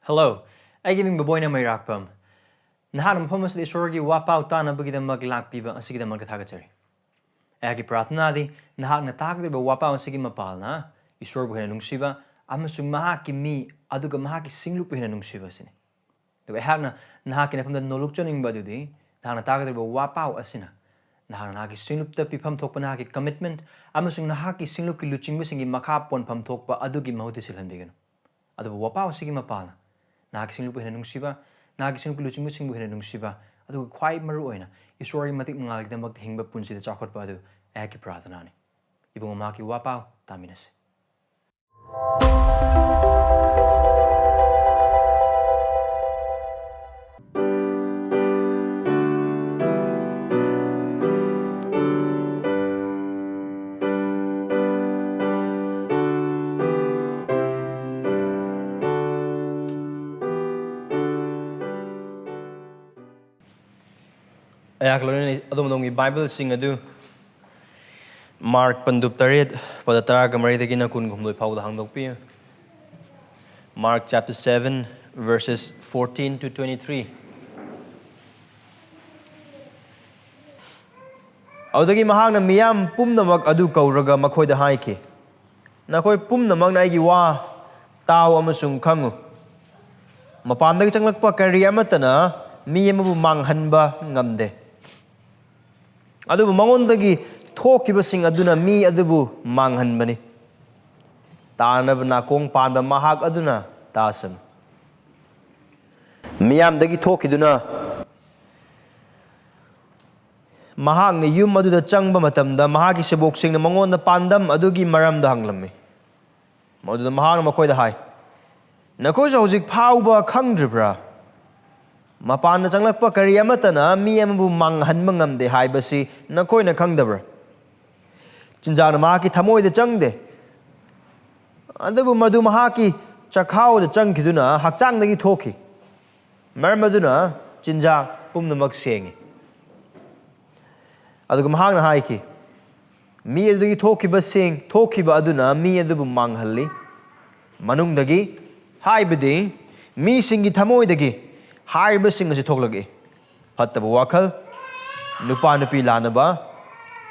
Hello, I giving Boboy na may rakpam. Nahanam pamas di sorgi wapaw ta na bagida maglakpiba ang sige magkatagachari. Agi pratna di nahak na takdi ba wapaw ang sige mapal na isorbo hinanung siba amasung mahaki mi aduga mahaki singlup hinanung siba sini. Diba hak na nahaki na pamda noluk choning ba dudi nahak na takdi ba wapaw asina. Nahak na nahaki singlup ta pipam tok pa nahaki commitment amasung nahaki singlup ki luching ba singi makapon pam tok pa adugi mahuti silhan bigano. Adu ba wapaw sige mapal na. Nahakising lupa hinanung siba, nahakising luching mo sing hinanung siba, adu quite maruoy na, isori matik mangalig na maghingba punsi da chakot pa adu, eki pratana ni. Ibang umaki wapaw, taminas. Ayak lalo ni adom Bible sing adu Mark pandup tarid pada taraga maridagi na kun gumloy pawda hangdok pi. Mark chapter 7 verses 14 to 23. Audagi mahang na miyam pumnamag adu kauraga makoy da haiki. Nakoy pumnamag na igi wa tao amasung kangu. Mapandagi changlakpa kariya matana miyam bu maanghanba ngamde. Adubu mangondagi thokiba sing aduna mi adubu maanghanbani. Tanab na kong panda mahag aduna tasam. Miyam dagi thokiduna mahag ni yum aduda changba matamda mahagi sebok sing na mangon na pandam adugi maramda hanglami. Maduda mahag na makoy da hai. Nakoy sa hujik pauba khangdribra. Mapan na changlak pa kariya mata na miyam bu maanghanba ngamde haibasi nakoy na khangdabra. Chinja na mahaki thamoy da changde. Adabu madu mahaki chakhaw da changkiduna hakchang dagi thoki. Marmaduna chinja pumna magsengi. Adagu mahak na haiki. Mi adagi thoki ba sing thoki ba aduna mi adabu maanghalli. Manung dagi haibadi mi singi thamoy dagi. Hariba sing asi thoklak Hattaba wakal, nupa nupi lanaba,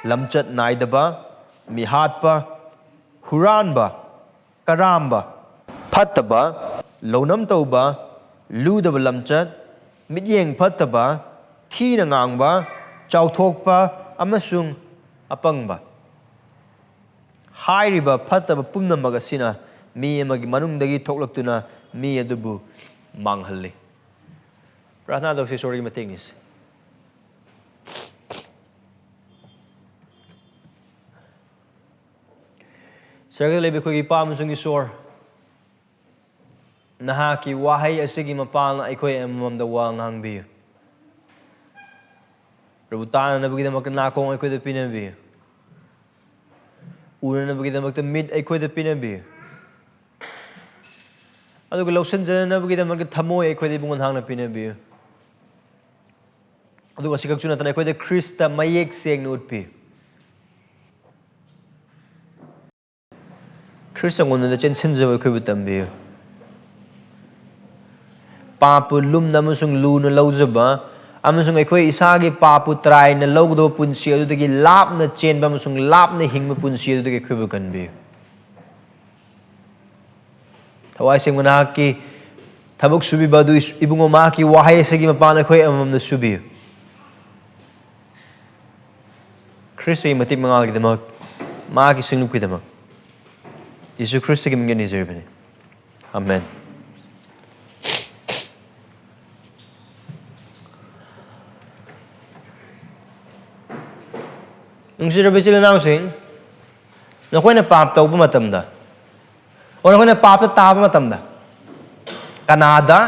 lamchat naidaba, mihatpa, huranba, karamba, pattaba, lonam tauba, ludaba lamchat, midyeng pattaba, thina ngangba, chauthokpa, amasung apangba. Hariba pattaba pumnamag asina, mi amagi manungdagi thoklaktuna, mi adubu maanghalli. Pratna daw si sorry matingis. Sarga lebi ko ipa musung isor. Nahaki wahay asigi mapal na ikoy amamdawa ngang biyo. Rabutan na bagida magkanakong ikoy da pinabiyo. Una na bagida magtamid ikoy da pinabiyo. Adugo lausan dyan na bagida magkatamoy ikoy da bungan hang na pinabiyo. Aduga sikag sunatan ay kwede Krista mayek siyang nuudpi. Krista nguna na chen senzawa koy butambiyo. Papu lum na musung lu na lauzaba, amusung ay koy isagi papu try na lawgdo punsi adu dagi lap na chen ba musung lap na hingma punsi adu dagi koy bukanbiyo. Tawai siyang manahaki tabok subi ba du ibung umaki wahay sagi mapana koy amam na subiyo. Krista yung matik mga kidamag, makakisunog kidamag. Yesu Krista yung mga deserve ni. Amen. Nung sinabi sila nausing, nakoy na paptaw pa matamda. O nakoy na paptaw pa matamda. Kanada,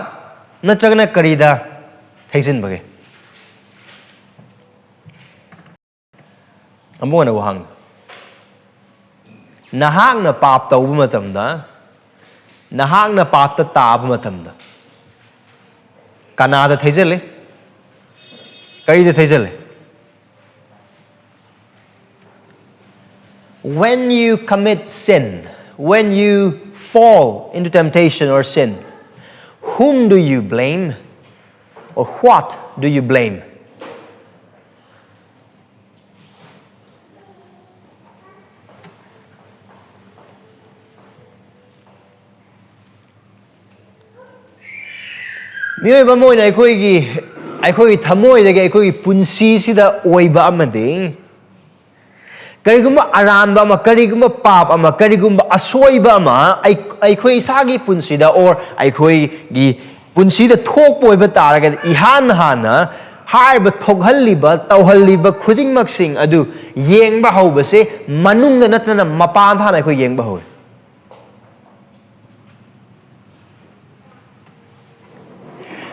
natsaga na karida, taysin bagay. Ang mga nawahang nahang na paptaw bumatamda, nahang na paptata bumatamda. Kanada thaysele, karida thaysele. When you commit sin, when you fall into temptation or sin, whom do you blame? Or what do you blame? Mioy ba mo na aikoy thamoy dagi aikoy punsi sida oiba amadi karigumba aramba ama karigumba pap ama karigumba asoiba ama aikoy isagi punsida or aikoy gi punsida thokpo oiba taraga ihan hana harba thokhalliba tawhalliba khudingmaksing adu yengba haubase manungda natna mapan thana aikoy yengba hau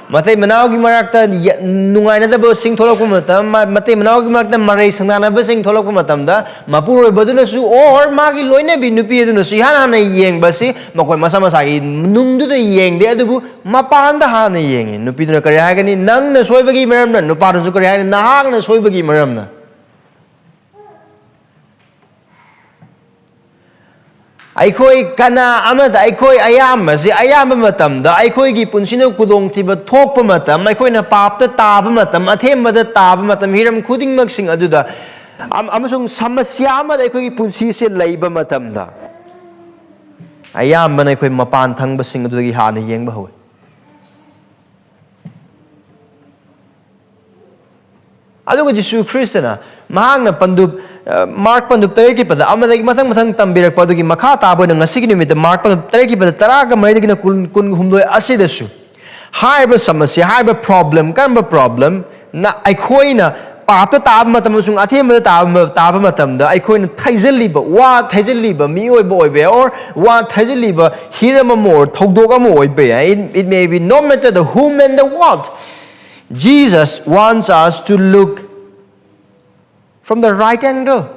Matay manawagi marakta nungay na dabo sing tholok ko matam matay manawagi marakta maray sangnana ba sing tholok ko matam da mapuroy ba dun su or magi loy na binupi dun su han na yeng ba si makoy masama sagi nung du da yeng de adu mapan da han na yeng nupi dun kari hagani nang na soy bagi maram na nupa dun su kari hagani nahak na soy bagi maram na Aikoi kana amada aikoi ayam si ayam matam da aikoi gi punsino kudong tiba thok matam aikoi na pap ta tab matam athem da tab matam hiram khuding maksing adu da amasung samasya ma aikoi gi punsi se leiba matam da ayam man aikoi mapan thang basing adu gi ha na yeng ba ho adu gi Jesu Christana mahang na pandub Mark pandub tayo ki pada amadagi matang tambirak padugi makha tabo ng asigi nimit Mark pandub tayo ki pada taraga maydagi na kun humdoy asidasu haiba samasya haiba problem kamba problem na aikoi na papta tab matam sung athem tab matam da aikoi na thaijaliba wa thaijaliba mioi boy be or wa thaijaliba hiramamor thogdogamo oibe it may be no matter the whom and the what Jesus wants us to look from the right angle.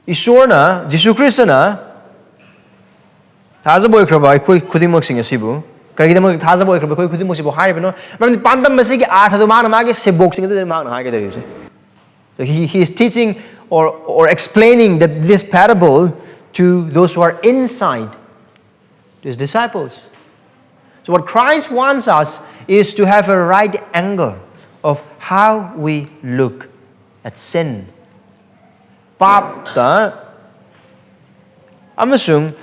Isor na, Jesu Christ na, Thajaboy kraba koi khudimok sing asibu. Karigidam Thajaboy kraba koi khudimok sibu hai bano. Maram pandam masigi athadu mana magi sebok sing adu mana hai ke So he is teaching or explaining this parable to those who are inside, to his disciples. So what Christ wants us is to have a right angle of how we look at sin. Pap ta amasung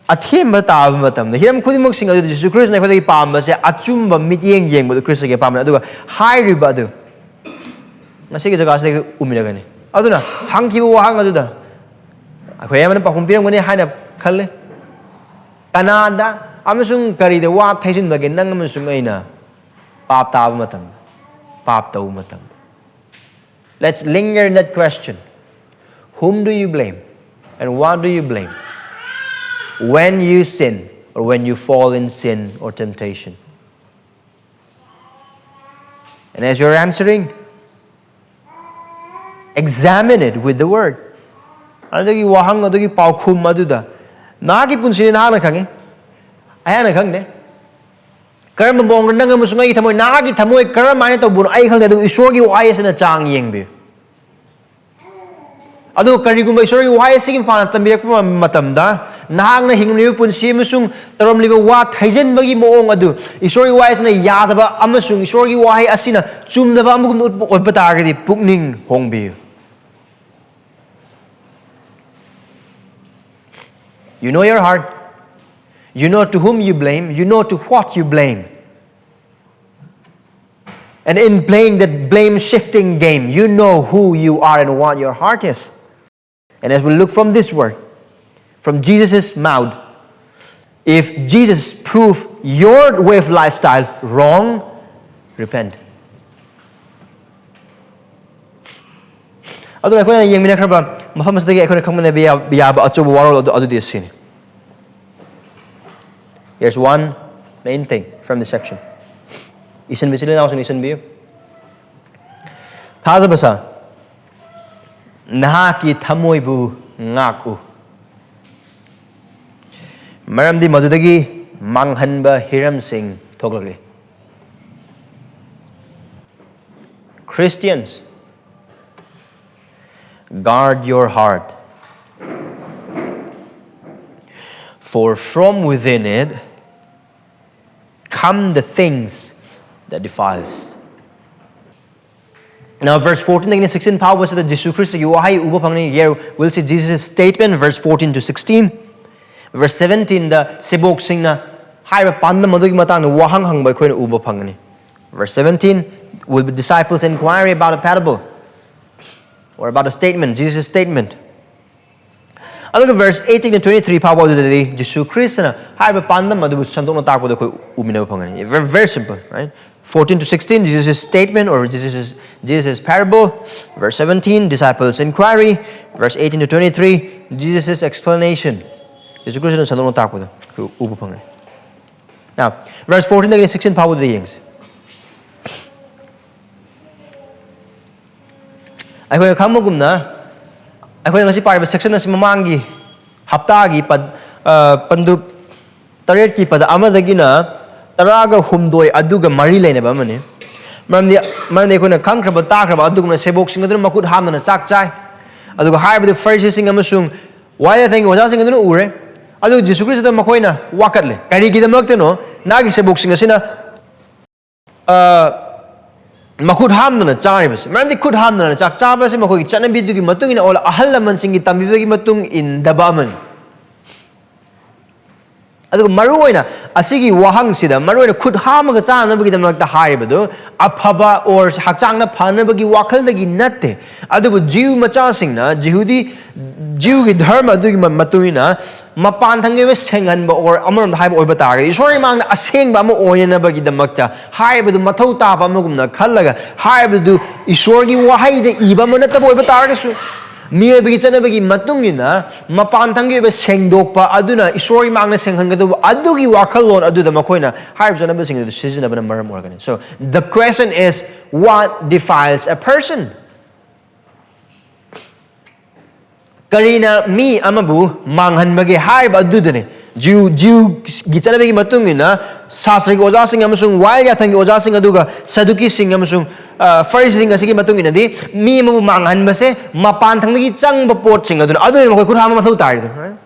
athem ba ta matam da hiram khudimok sing adu Jesu Christ na khadai pam ba se achumba mityeng yeng ba Christ ge pam na adu hai ri ba adu ngasi ge jaga se umira gani aduna hang ki wa hang adu da akhoi amana pa hum pirang gani haina khalle kanada amasung kari de wa thaijin ba ge nang amasung aina pap ta matam pap ta matam Let's linger in that question. Whom do you blame? And what do you blame? When you sin or when you fall in sin or temptation. And as you're answering, examine it with the word. Adagi wahang adagi paukhum maduda. Nagi punsin na kangi. Ayana kangne. Karam bong nang musungai thamoy nagi thamoy karam mane to bun ai khang da isor gi wai se na chang yeng bi adu karigum isor gi wai se gi fa tambirak matam da nahang na hingli punsi musung tarom liba wa thaijen bagi moong adu isor gi wai se na yada ba amasung isor gi wai asina chum da ba amugum ut oi pata ga di pukning hong bi You know your heart. You know to whom you blame. You know to what you blame. And in playing that blame-shifting game, you know who you are and what your heart is. And as we look from this word, from Jesus' mouth, if Jesus proved your way of lifestyle wrong, repent. Ado ako na yung minakraba, mapamasdagi ako na kung manabiyaba at subo warol ado di sin. Here's one main thing from this section. Isan bisilin ako sa isan biyo. Thajabasa. Nahakki thamoibu ngaak-u. Maramdi madudagi maanghanba hiramsing thoklak. Christians, guard your heart. For from within it become the things that defiles. Now, verse 14 to 16, power sa Jesus Christ yu wahai uba pangni here we'll see Jesus' statement, verse 14 to 16. Verse 17, the Sibok Singh na hai ba panda madugi matang na wahang hang ba koy na uba pangni. Verse 17 will be disciples' inquiry about a parable or about a statement, Jesus' statement. And look at verse 18 to 23, power of the day, Jesus Christ na hai ba panda madugi sandok na takbo da koy uminaw pangni. Very, very simple, right? 14 to 16, Jesus' statement or Jesus' parable. Verse 17, disciples' inquiry. Verse 18 to 23, Jesus' explanation. Jesus Christ na sandok na takbo da koy uba pangni. Now, verse 14 to 16, power of the yings. Ako'y kamagum na, ako'y ngasi pare ba section na si mamangi, haptagi pandu taret ki pada amadagi na taraga humdoy aduga marilay na ba man eh. Maramdi ko na kangkraba takraba aduga na sebok sing adun makut ham na sakchay. Aduga hai ba the first sing amasung why I think wala sing adun ure. Aduga Jesus Christ adun makoy na wakat le. Kari kita magte no nagi sebok sing asina makut ham na chari bas. Maramdi kut ham na chak chaba se makoy chana bidu ki matung ina ola ahal laman singi tambibi ki matung in dabaman. Aduga maruoina asigi wahang sida maruoina khut hamaga chana bagi damakta haibadu aphaba or hakchangna phana bagi wakhal dagi natte adubu jiu macha singna jihudi jiu gi dharma adugi matuina mapan thange we sengan ba or amaram da haiba oiba taga isori mangna aseng ba mo oyena bagi damakta haibadu mathau ta ba magumna khallaga haibadu isorgi wahai de iba mo natta oiba taga su Mia bagi chana bagi matungina mapantanggi ba sengdokpa aduna isori mangna senghangadu adugi wakalon aduda makoina harib chana ba singdu decision ba maram organ. So the question is, what defiles a person? Karina mi amabu maanghanba ge harib adudane jiu gichana bagi matungina sasri oja sing amasung wai ya thangi oja sing aduga saduki sing amasung Pharisee sing asigi matungina di mi amabu maanghanba se mapan thanggi chang ba pot sing aduna aduna makoi kurhama mathau tar du right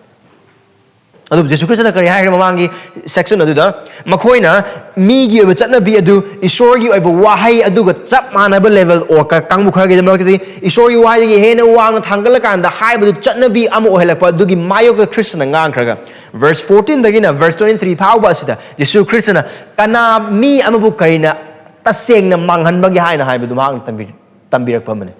adu Jesus Christ na kari hai mamangi section aduda makoina mi gi oba chatna bi adu isor gi oba wahai aduga chap manaba level or kangbu khara gi jamlak di isor gi wahai gi hena wang thangala kan da hai bu chatna bi amu ohelakpa adugi mayok Christian ngang khraga verse 14 dagina verse 23 pawba sida Jesus Christ na kana mi amabu karina taseng na manghanba gi hai na hai bu mang tambirak pamane.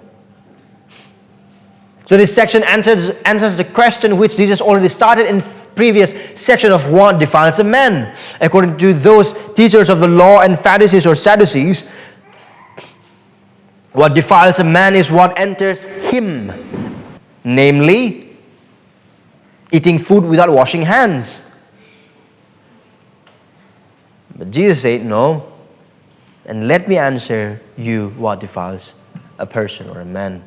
So this section answers the question which Jesus already started in previous section of what defiles a man. According to those teachers of the law and Pharisees or Sadducees, what defiles a man is what enters him, namely, eating food without washing hands. But Jesus said, no, and let me answer you what defiles a person or a man.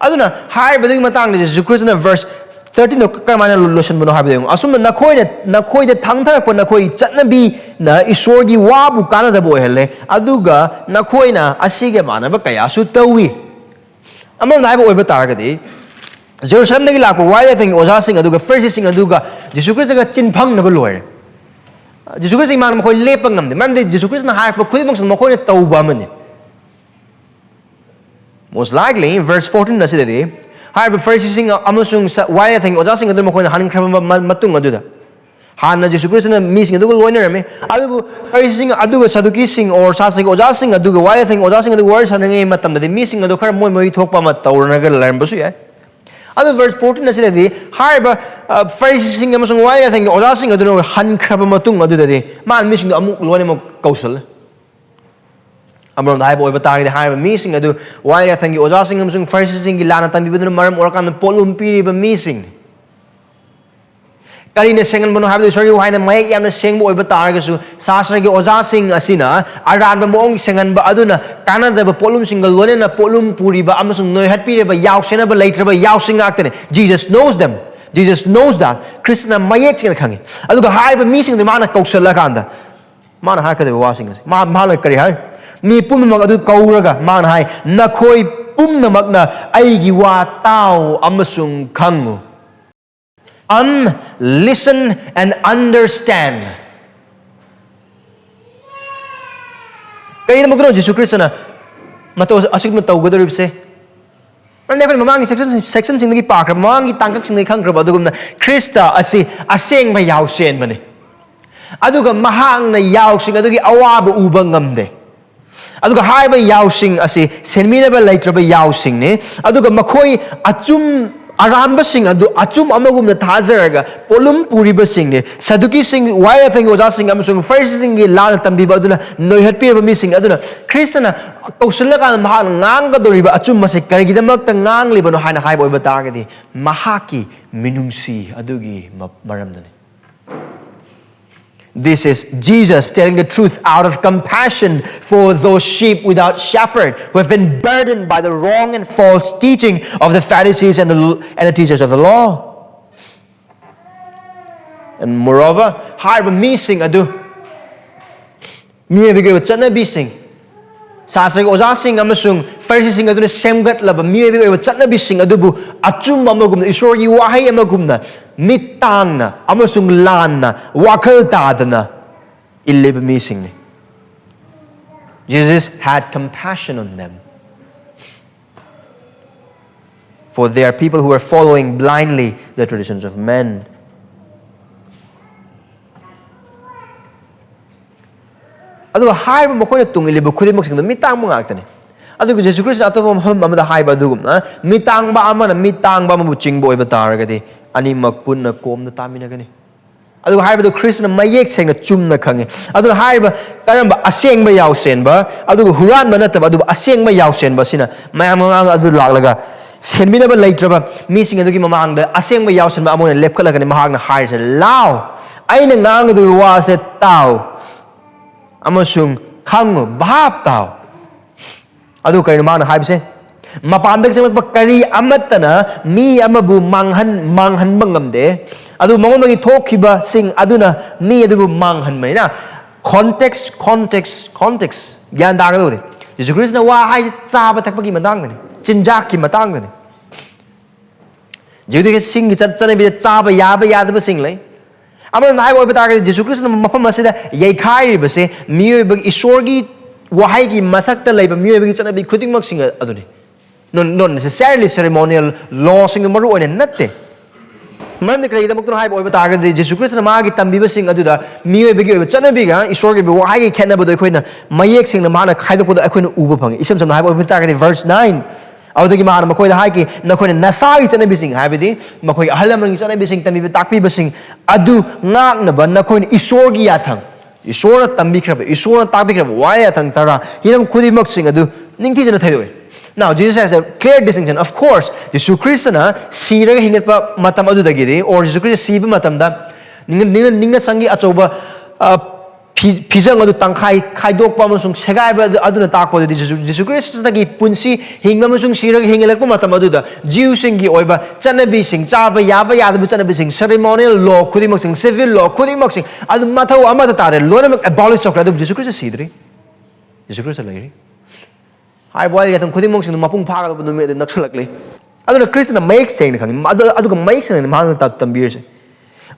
Aduna hai bading matang ni Jesus Christ na verse 13 no karmana lotion bono ha bading asum na khoi de thang thar ko na khoi chatna bi na isor gi wa bu kana da boy hele aduga na khoi na asige mana ba kaya su tawi amam nai ba oi ba tar ga di Jerusalem dagi lak wai I think oja sing aduga first sing aduga Jesus Christ ga chin phang na ba loy Jesus Christ man ma khoi lepang ngam de man de Jesus Christ na ha pa khoi mong sun ma khoi na tauba man most likely, verse 14 na sila di. However, first sing amasung why I think oja sing adu makoy na hanin krama matung adu da. Han na Jesus Christ na missing adu loy na rami. Adu first sing adu saduki sing or sasig oja sing adu why I think oja sing adu words han ngay matam da missing adu kar moy thok pa matawr na gal learn basu ya. Adu verse 14 na sila di. However, first sing amasung why I think oja sing adu no han krama matung adu da di. Man missing amu loy na mo kausal. Amram dai boy batari de hai missing adu why I think oja sing amsung first sing gi lana tam bibun maram or kan polum piri ba missing kali ne sengan bono have the sorry why na mai yam na seng boy batar ga su sasra gi oja sing asina aran ba mong sengan ba aduna kana da ba polum single lone na polum puri ba amsung noi hat piri ba yaw sena ba later ba yaw sing aktene Jesus knows them. Jesus knows that Krishna mayek sing khangi adu ga hai ba missing de mana kausala kanda mana ha ka de wasing ma mala kari hai mi pum mak adu kauraga man hai nakhoi pum namak na aigi wa tau amasung khangu come, listen, and understand. Kaya naman gano'n, Jesus Christ na asig mo tawag gano'n ribse. Pero hindi ako mamangi section sing nagi pakra, mamangi tangkak sing nagi kangkraba, adugam na Krista asing may yawsin man eh. Adugam mahang na yawsing, adugi awaba ubang ngamde. Aduga hai ba yawsing senmina ba laitra ba yawsing ne. Aduga makoy achum aramba sing achum amagum na thazaraga polum puri ba sing ne. Saduki sing waya thing oja sing amasung first sing gi lan tambi ba aduna noihat pi ba mi sing aduna Kristana kausala ka mahal ngang ka dori ba achum masik karigi damak ta ngang liba no hai na hai ba targadi mahaki minungsi adugi maramdan. This is Jesus telling the truth out of compassion for those sheep without shepherd who have been burdened by the wrong and false teaching of the Pharisees and the teachers of the law. And moreover, harba missing adu. Miye bigay chana bising. Sasag ozasing amasung Pharisees sing adu na semgat laba miye bigay chana bising adu bu achum amagum na isor gi wahay amagum na mitang na amasung lan na wakal tada na ilib missing ni. Jesus had compassion on them, for they are people who are following blindly the traditions of men. Aduga haiba makoy na tung ilib kudim magsing na mitang mo ngakta ni. Aduga Jesus Christ ato mo amada haiba dugum na mitang ba ama na mitang ba mabuching boy batara gadi ani magpun na kom na tami na gani. Aduga haiba do Christ na mayek seng na chum na khangi. Aduga haiba karamba aseng ba yawsen ba aduga huran ba nataba aduga aseng ba yawsen ba sina mayam adu laglaga senmina ba laitra ba missing adugi mamang da aseng ba yawsen ba amon lepkala gani mahag na hair sa law ay na ngang adu wa sa tao amasung khango bahap tao. Adu kayo naman na haibse mapandag sa magpagkari amatana mi amabu manghan bangamde adu mangon magi thokiba sing adu na mi adu manghan mai na context gyan da galo de Jesus Christ na wa hai cha ba thakpagi matang ne chinjak ki matang ne jedu ke sing gi chat chane bi cha ba ya da ba sing lai amon nai bo bata ge Jesus Christ na mafam asida yai khai ri base mi ba isor gi wahai gi masak ta lai ba mi ba gi chana bi khuding mak sing adu ne not necessarily ceremonial law sing maru oine natte man de krai da mukto hai bo bata ge Jesus Christ na ma gi tambi ba sing adu da mi ba gi chana bi ga isor gi wahai gi khena ba do khoina mayek sing na ma na khai do ko da khoina uba phang isam sam hai bo bata ge verse 9 awdagi ma na makoi da hai ki na khoina nasai chana bi sing habidi makoi ahalam ring chana bi sing tambi takpi ba sing adu ngak na ba na khoina isor gi yathang isor na tambi khra isor na takbi khra wa yathang tara hiram khudi mak sing adu ningthi jana thai. Now Jesus has a clear distinction. Of course, Jesus Christ na siraga hingat pa matam adu dagidi or Jesus Christ siba matam da ninga sangi achoba pizang adu tangkai khaidok pa masung segai ba adu na takpo di Jesus Christ na gi punsi hingma masung siraga hingalak pa matam adu da Jew singi oiba chanabi sing chaba yaba yada ba chanabi sing ceremonial law khudi mak sing civil law khudi mak sing adu mathau amata tare lo na abolish of adu Jesus Christ sidri Jesus Christ lai hai boy yatam khudi mak sing mapung phagal ba nume naksalakle adu na Christ na make saying khang adu ga make saying ma na tambir se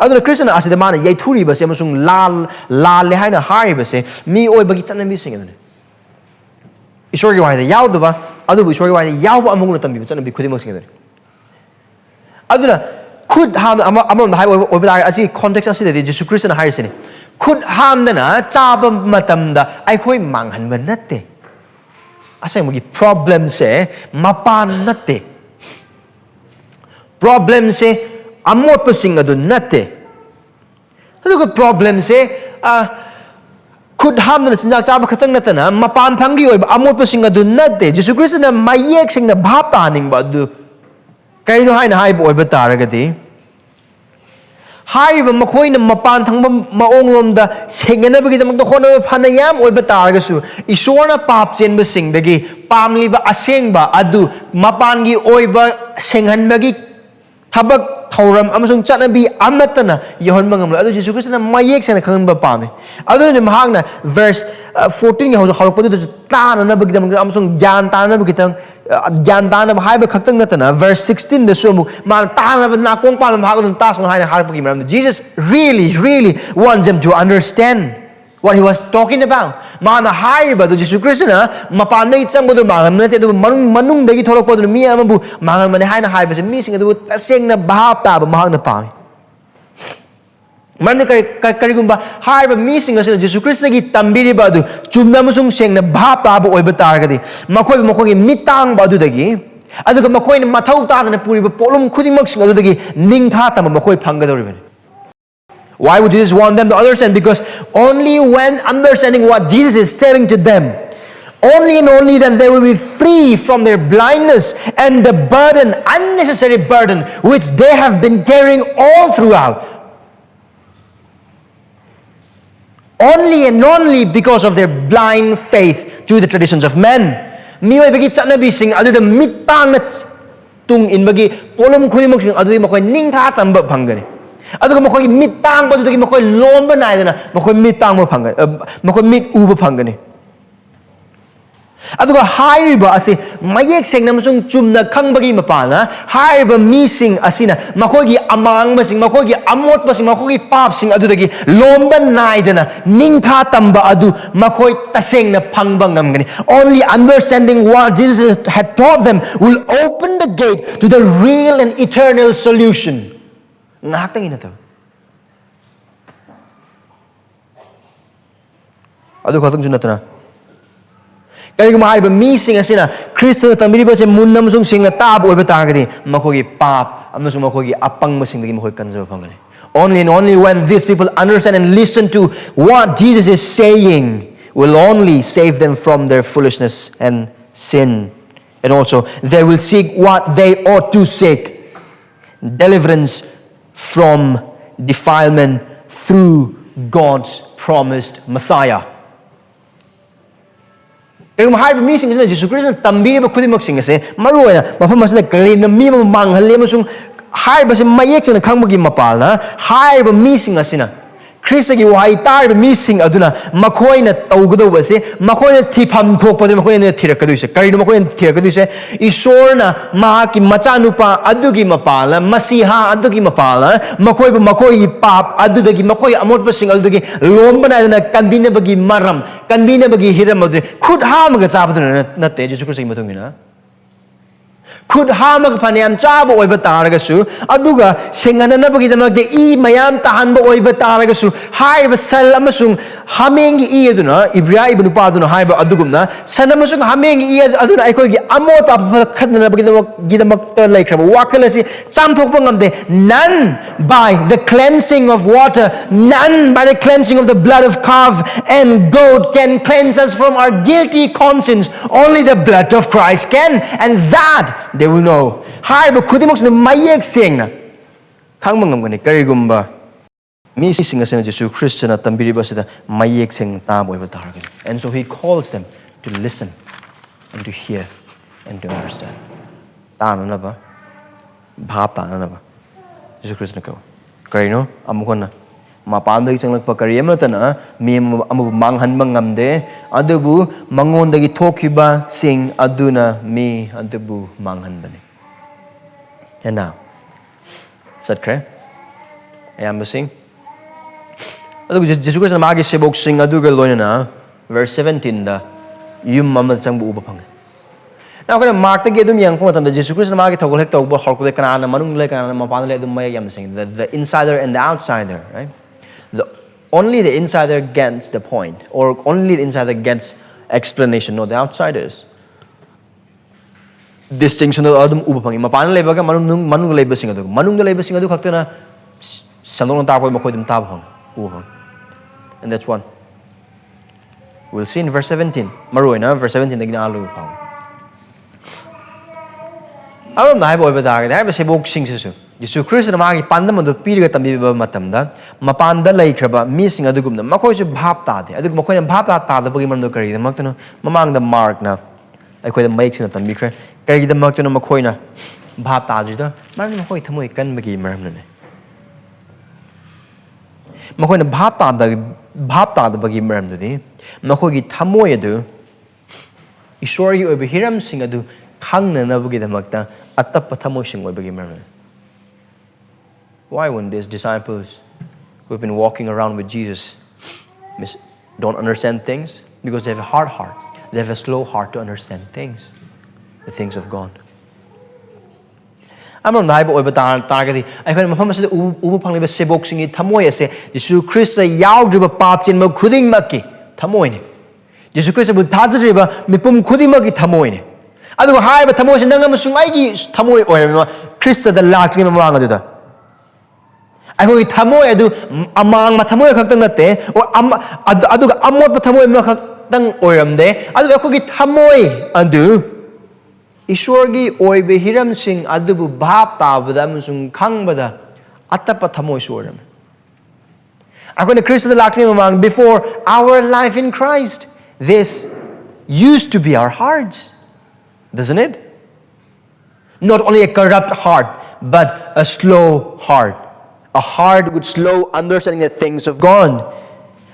adu na Christ na asida ma na yai thuri ba se amasung lal le hai na hai ba se mi oi ba gi chana mi sing adu isor gi wai da yaw do ba adu isor gi wai da yaw ba amung na tambi ba chana bi khudi mak sing adu adu na khud ham amam da hai oi ba da asi context asi de Jesus Christ na hai se ne khud ham da na cha ba matam da ai khoi manghan ba natte asay magi problem se mapan natte problem se amot pasing adu natte adu ko problem se khud ham na chinjak cha ba khatang natana mapan thangi oi amot pasing adu natte Jesus Christ na mayek sing na bhap ta ning ba adu kaino hai na hai bo oi ba taragadi hai ba makhoi na mapan thang ba maong lom da sengena ba gi da mak da khona phana yam oi ba taragasu isor na pap chen ba sing dagi pamli ba aseng ba adu mapan gi oi ba senghan ba gi thabak thauram amasung chanabi amatana yahon mangam adu Jesus Christ na mayek sena khangba pame adu ne mahangna verse 14 ge hojo harok padu ta na bagidam amasung gyan ta na bagitang gyan ta na haiba khaktang natana verse 16 de sumu ma ta na na kong pa ma hagun ta sang haina harpagi maram Jesus really wants them to understand what he was talking about. Mana haiba do Jesus Christ na mapanay chang bodo mangan na tedo manung dagi tholok podo mi amabu mangan mane haina haiba se mi sing adu taseng na bahap ta ba mahang na pang. Man karigumba haiba mi sing asina Jesus Christ gi tambiri ba du chumna musung seng na bahap ta ba oiba tar gadi makoi gi mitang ba du dagi aduga makoi na mathau ta na puri ba polum khudimak sing adu dagi ningtha ta makoi phangadori. Why would Jesus want them to understand? Because only when understanding what Jesus is telling to them, only and only then they will be free from their blindness and the burden, unnecessary burden, which they have been carrying all throughout. Only and only because of their blind faith to the traditions of men. Miyoy bagi chanabi sing adu the mitang na tung in bagi polom khudimok sing adu makoy ningtha tamba phangani. Aduga makoy mitang ba dudagi makoy lomba na ida na makoy mitang mo phangani makoy mit uba phangani aduga haiba asi mayek seng namasung chumna khangbagi mapana haiba mi sing asina makoy gi amang basing makoy gi amot basing makoy gi pap sing adudagi lomba na ida na ningtha tamba adu makoy taseng na phangba ngamgani. Only understanding what Jesus had taught them will open the gate to the real and eternal solution. Ngaktang ina to. Adu khatang junatna. Kaya mahal ba missing asina Kristo tambiri ba se munnam sung sing na tab oiba tagadi makogi pap amasung makogi apang masing dagi makoy kanza pangani. Only and only when these people understand and listen to what Jesus is saying will only save them from their foolishness and sin. And also they will seek what they ought to seek. Deliverance from defilement through God's promised Messiah. Kaya mahal ba missing na Jesus Christ na tambiri ba kudi magsing kasi maruwa na mapamas na kari na mi mamanghali masung hal ba si mayek sa nakhangmagi mapal na hal ba missing kasi na Kristo gi wahay tar ba missing aduna makoy na tawgado ba si makoy na tipam thok pa makoy na thirakado isa kari na makoy na thirakado isa isor na mahaki machanupa adugi mapala masiha adugi mapala makoy ba makoy pap adudagi makoy amot ba sing adudagi lomba na kanbina bagi maram kanbina bagi hiram adudagi khud ha maga chaba na te Jesus Christ gi matungina khud ha mag phanayam chaba oiba taragasu aduga sengana na bagi damak de I mayam tahan ba oiba taragasu hai ba sal amasung hamengi I aduna ibra ibnu pa aduna hai ba adugumna sanamasung hamengi I aduna aikoi gi amot pa khatna na bagi damak gidamak ta laikraba wakalasi chamthok pa ngamde none by the cleansing of water, none by the cleansing of the blood of calf and goat can cleanse us from our guilty conscience. Only the blood of Christ can, and that they will know. Hai ba khudimok sa mayek sing na khangmangam gani karigumba mi sing asena Jesus Christ na tambiri ba sida mayek sing ta boy ba taragin. And so he calls them to listen and to hear and to understand. Ta na ba bhap ta na ba Jesus Christ na ko karino amukon na mapandagi changlakpa kariyam na mi amu maanghanba ngamde adubu mangondagi thokiba sing aduna mi adubu maanghanbani. And now is that correct? I am sing adugu Jesus Christ na magi sebok sing aduga loina na verse 17 da yum mamad sangbu uba phang. Now kana mark tagi adum yang ko matam da Jesus Christ na magi thogol hek tawba horko de kana na manung le kana na mapan le adum may yam sing the insider and the outsider, right? Only the insider gets the point, or only the insider gets explanation. No, the outsiders. Distinction of Adam Ubapangi. Mapan Lebaga, Manung Labor Singadu. Manung the Labor Singadu Kakana Sanong Tapo Makodim Tabhong. And that's one. We'll see in verse 17. Maruina, verse 17, the Gnalu. I don't know about that. I have a book sings. Jesus Christ na magi pandam adu piriga tambi ba matamda mapanda laikraba missing adugumna makoy su bhap ta de adug makoy na bhap ta da bagi mamdo kari da makto mamang da mark na aikoi da make sina tambi kre kari da makto na makoy na bhap tadrida maram makhoi thamoi kan bagi maram ne makhoi na bhap ta da bagi maram du makhoi gi thamoi adu ishwar gi oibe hiram sing adu khangna na bagi damakta atap thamoi sing oibe gi maram. Why when these disciples who've been walking around with Jesus don't understand things? Because they have a hard heart. They have a slow heart to understand things, the things of God. I'm not going to target. I can mafam asida ubu pangliba sebok singi thamoy ase Jesu Christ yaudriba pap chin ma khuding makki thamoy ne. Jesu Christ bu thajriba mipum khuding makki thamoy ne. Adu hai ba thamoy sin nangam sungai gi thamoy oirama Christ da lakri ma wang adu da. ꯑꯩꯈꯣꯏꯒꯤ ꯊꯃꯣꯏ ꯑꯗꯨ ꯑꯃꯥꯡꯕ ꯊꯃꯣꯏ ꯈꯛꯇꯪ ꯅꯠꯇꯦ ꯑꯗꯨꯒ ꯑꯃꯣꯠꯄ ꯊꯃꯣꯏ ꯑꯃꯈꯛꯇꯪ ꯑꯣꯏꯔꯝꯗꯦ ꯑꯗꯨꯒ ꯑꯩꯈꯣꯏꯒꯤ ꯊꯃꯣꯏ ꯑꯗꯨ ꯏꯁꯣꯔꯒꯤ ꯑꯣꯏꯕ ꯍꯤꯔꯝꯁꯤꯡ ꯑꯗꯨꯕꯨ ꯚꯥꯞ ꯇꯥꯕꯗ ꯑꯃꯁꯨꯡ ꯈꯪꯕꯗ ꯑꯇꯞꯄ ꯊꯃꯣꯏꯁꯨ ꯑꯣꯏꯔꯝꯃꯤ ꯑꯩꯈꯣꯏꯅ ꯈ꯭ꯔꯤꯁꯇꯗ ꯂꯥꯛꯇ꯭ꯔꯤꯉꯩ ꯃꯃꯥꯡ before our life in Christ this used to be our hearts, doesn't it? Not only a corrupt heart but a slow heart. A heart with slow understanding the things of God.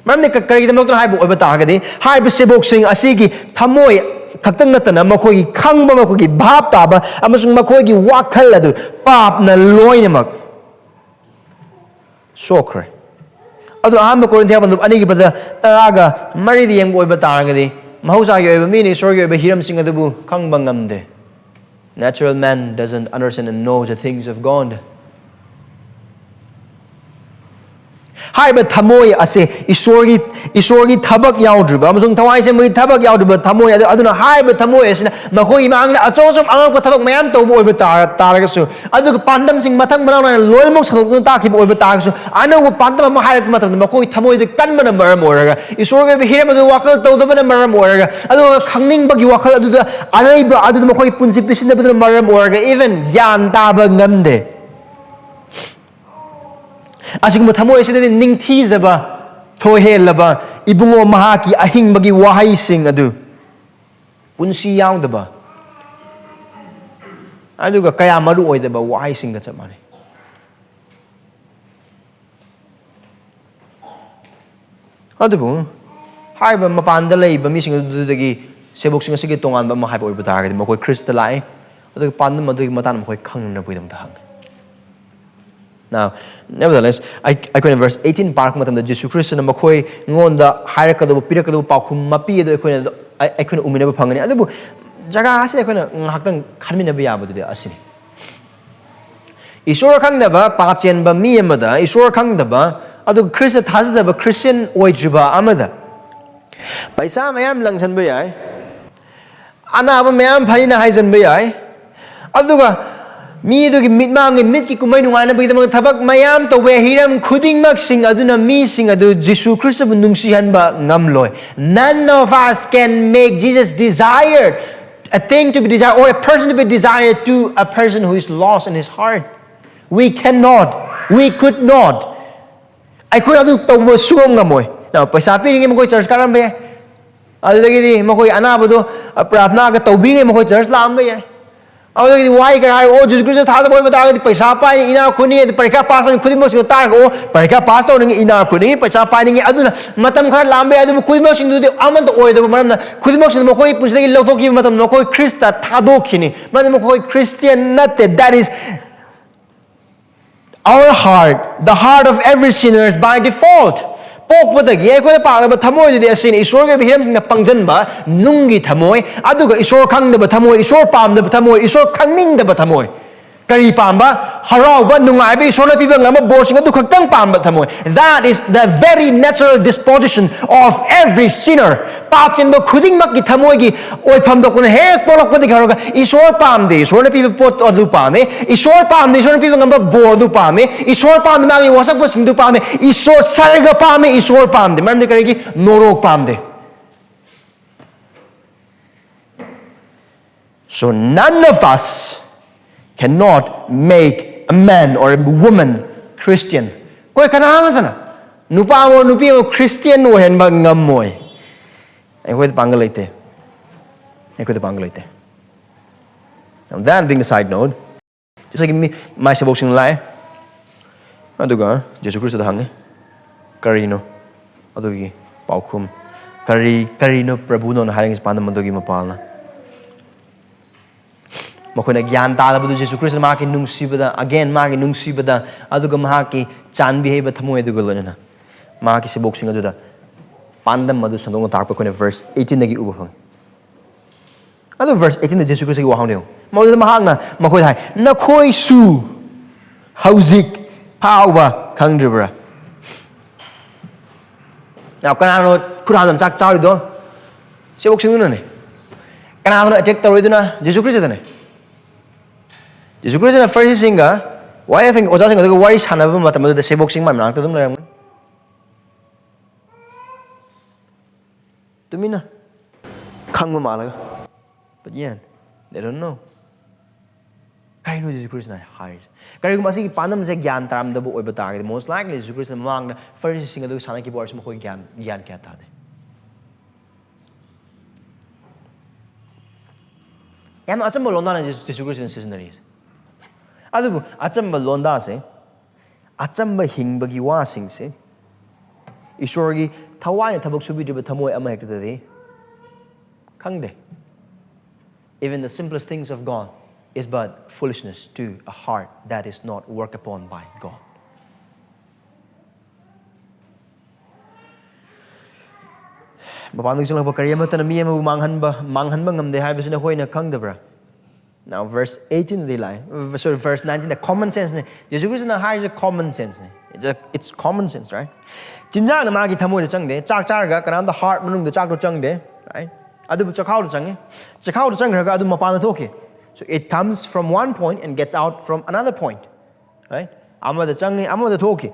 Maram ne karigidamok na haibu oiba tagadi haibu sebok sing asigi thamoy khaktan natana makhoi gi khangba makhoi gi bhap taba amasung makhoi gi wakhal adu pap na loinamak sokre adu aham Korinthia bandu ani gi bada taraga mari di yeng oiba tagadi mahausa gi oiba mini sorgi oiba hiram sing adu bu khangba ngamde. Natural man doesn't understand and know the things of God. Haiba thamoy ase isorgi thabak yaudriba amasung thawai se mai thabak yaudriba thamoy aduna haiba thamoy asina makhoi mangna achosum angak thabak mayam tobu oiba taragasu aduga pandam sing mathang manana loimok sakuk takhi oiba taragasu anagu pandam ma haiba matam makhoi thamoy de kanbana maram oraga isorgi hiram adu wakal tawdabana maram oraga aduga khangning bagi wakal aduda anaiba adu makhoi punsi pisinda badana maram oraga even gyan taba ngamde. Asigmo thamoy asida ningthizaba thohelaba ibungo mahaki ahingbagi wahai sing adu punsi yaudaba aduga kaya maru oidaba wahai sing ga chamane adubu haiba mapanda leiba mi sing adudagi sebok sing asigi tongan ba ma haiba oiba taragadi makoi Christ lai aduga pandam adugi matan makoi khangna buidam dang. Now, nevertheless, I could in verse 18 park matam da Jesus Christ na makhoi ngonda hairakadu pirakadu paukhum mapi ado I could uminaba phangani adubu jaga ase I could ngakang khanminaba yabadu de asini Isor khangdaba papchen ba mi amada Isor khangdaba adu Christ thazadaba Christian oidriba amada paisa mayam langsan ba yai anaba mayam phalina haisan ba yai aduga mi do gi mitmang gi mit ki kumai nungai na bigdam thabak mayam to we hiram khuding mak sing aduna mi sing adu Jesus Christ bu nungsi han ba ngamloi. None of us can make Jesus desired, a thing to be desired or a person to be desired to a person who is lost in his heart. We cannot, we could not. I could adu to bo sum ngamoy. Now paisa pi ngi mo church karam ba alagi di mo koi ana bu do प्रार्थना ka tawbi ngi mo church lam ba why can I oh Jesus Christ Thajabasa bata the paisa pai ina khuni the parikha pass on khudi mo sing ta ko parikha pass on ina khuni paisa pai ni aduna matam khar lambe adu khudi mo sing du aman to oi do maram khudi mo sing mo koi punjagi lothoki matam no koi Christa thadokini matam mo koi Christian natte. That is our heart, the heart of every sinner is by default. Pokpatagi ay ko na pangaba thamoy di asin isor ga bihiram sing na pangjan ba nunggi thamoy aduga isor khang da ba thamoy isor pam da ba thamoy isor khangning da ba thamoy kari pam ba harau ba nungai ba isor na piba ngama borsing adu khaktang pam ba thamoy. That is the very natural disposition of every sinner. Pap chen ba khuding mak gi thamoy gi oi pham da kun hek polok pa di garoga isor pam de isor na piba pot adu pame isor pam de isor na piba ngama bo adu pame isor pam ma gi wasak ba sing du pame isor sarga pame isor pam de maram de kare gi norok pam de. So none of us cannot make a man or a woman Christian. Koi kana na nupa mo nupi mo Christian o hen ba ngamoy. Ay ko pangalaite. Ay ko pangalaite. Now that being the side note, Just like my sebok lai. Aduga, Jesus Christ hangi. Karino. Adugi, paukum. Karino Prabhu no haring is pandam madugi mapalna. Makuna gyan tala budu Jesus Christ maki nung sibada again maki nung sibada aduga mahaki chan behave thamoy dugulana. Maki sebok sing aduda. Pandam madu sandong tak pa kuna verse 18 nagi uba phang. Adu verse 18 na Jesus Christ gi wahang deu. Madu mahang na makoi thai na khoi su hauzik pauba khangdribra. Now kanano kuran sak chauri do sebok sing ne. Kanano attack tawri duna Jesus Christ ne. Jesus Christ na first singa why I think oja singa why sanaba matam madu sebok sing ma nak dum lam. Tumina khangma malaga. But yeah, they don't know. Kaya no Jesus Christ na hires. Kaya kung masih panam sa gyan taram dabo oy batagid most likely Jesus Christ na mang na first singa do sana ki boards mo ko gyan kaya tade. Yan atsam bolonda na Jesus Christ na seasonaries. Adu atsam bolonda se atsam ba hingbagi wasing se Ishorgi thawai na thabok subi driba thamoy ama hekta de khangde. Even the simplest things of God is but foolishness to a heart that is not worked upon by God. Mapandog silang pakariya mo tanamiya mo maanghanba ngamde hai bisina hoy na khangdabra. Now verse 18 they lie. Sorry, verse 19 the common sense ne. Jesus Christ na hires a common sense ne. It's common sense, right? Jinjang na magi thamoy na changde chak charga kanam the heart manung the chak do changde, right? Adu chakhaw do change. Chakhaw do changraga adu mapana thoke. So it comes from one point and gets out from another point, right? Amma the change amma the thoke.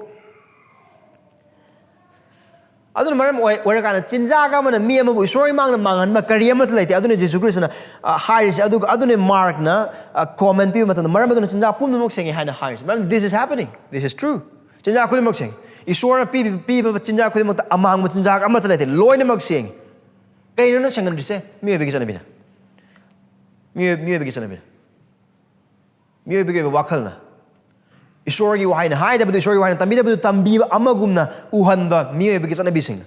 Adu maram where kana jinjaga man mi ama bu sorry mang na mangan ma kariya mat laite adu ne Jesus Christ na hires adu ne mark na comment pi matan maram adu jinja pum mok senge haina hires. Man this is happening. This is true. Jinja khul mok seng. Isora pi jinja khul mok amang ma jinja amma laite loy ne mok seng. Kaya no sangan rise mi bigi sana bina. Mi bigi sana bina. Mi bigi wakal na. Isora gi wahai na hai da bu isora gi wahai na tambi da bu tambi amagum na uhan ba mi bigi sana bising.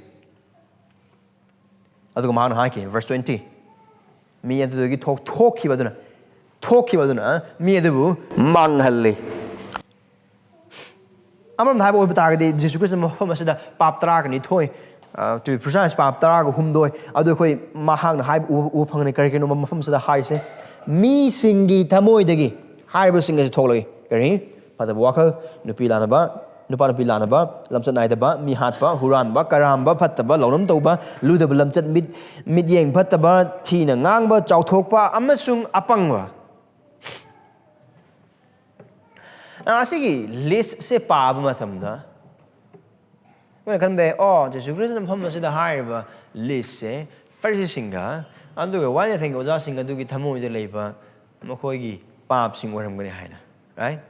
Adu ma na hai ki verse 20. Mi adu gi talk ki baduna. Talk ki baduna mi adu bu manghalle. Amam thai bo betagadi Jesus Christ mo masada pap tra ni thoi. To be precise, pap tarago humdoi adu koi mahang hai u phang kari kino mafam sada hai se mi singi thamoy dagi hai bu singa thokloi kari pada wakal nupi lana ba nupa nupi lana ba lamsat nai da ba mi hat ba huran ba karam ba phat ba lonam to ba lu da lamsat mid yeng phat ba thi na ngang ba chau thok ba amasung apang ba asigi list se pa ba matham da when come there, oh, Jesus Christ and Muhammad said the higher list, first singer, and do why I think was asking a do get Tamu the labor, Mokogi, Pap sing what I'm going to hide, right?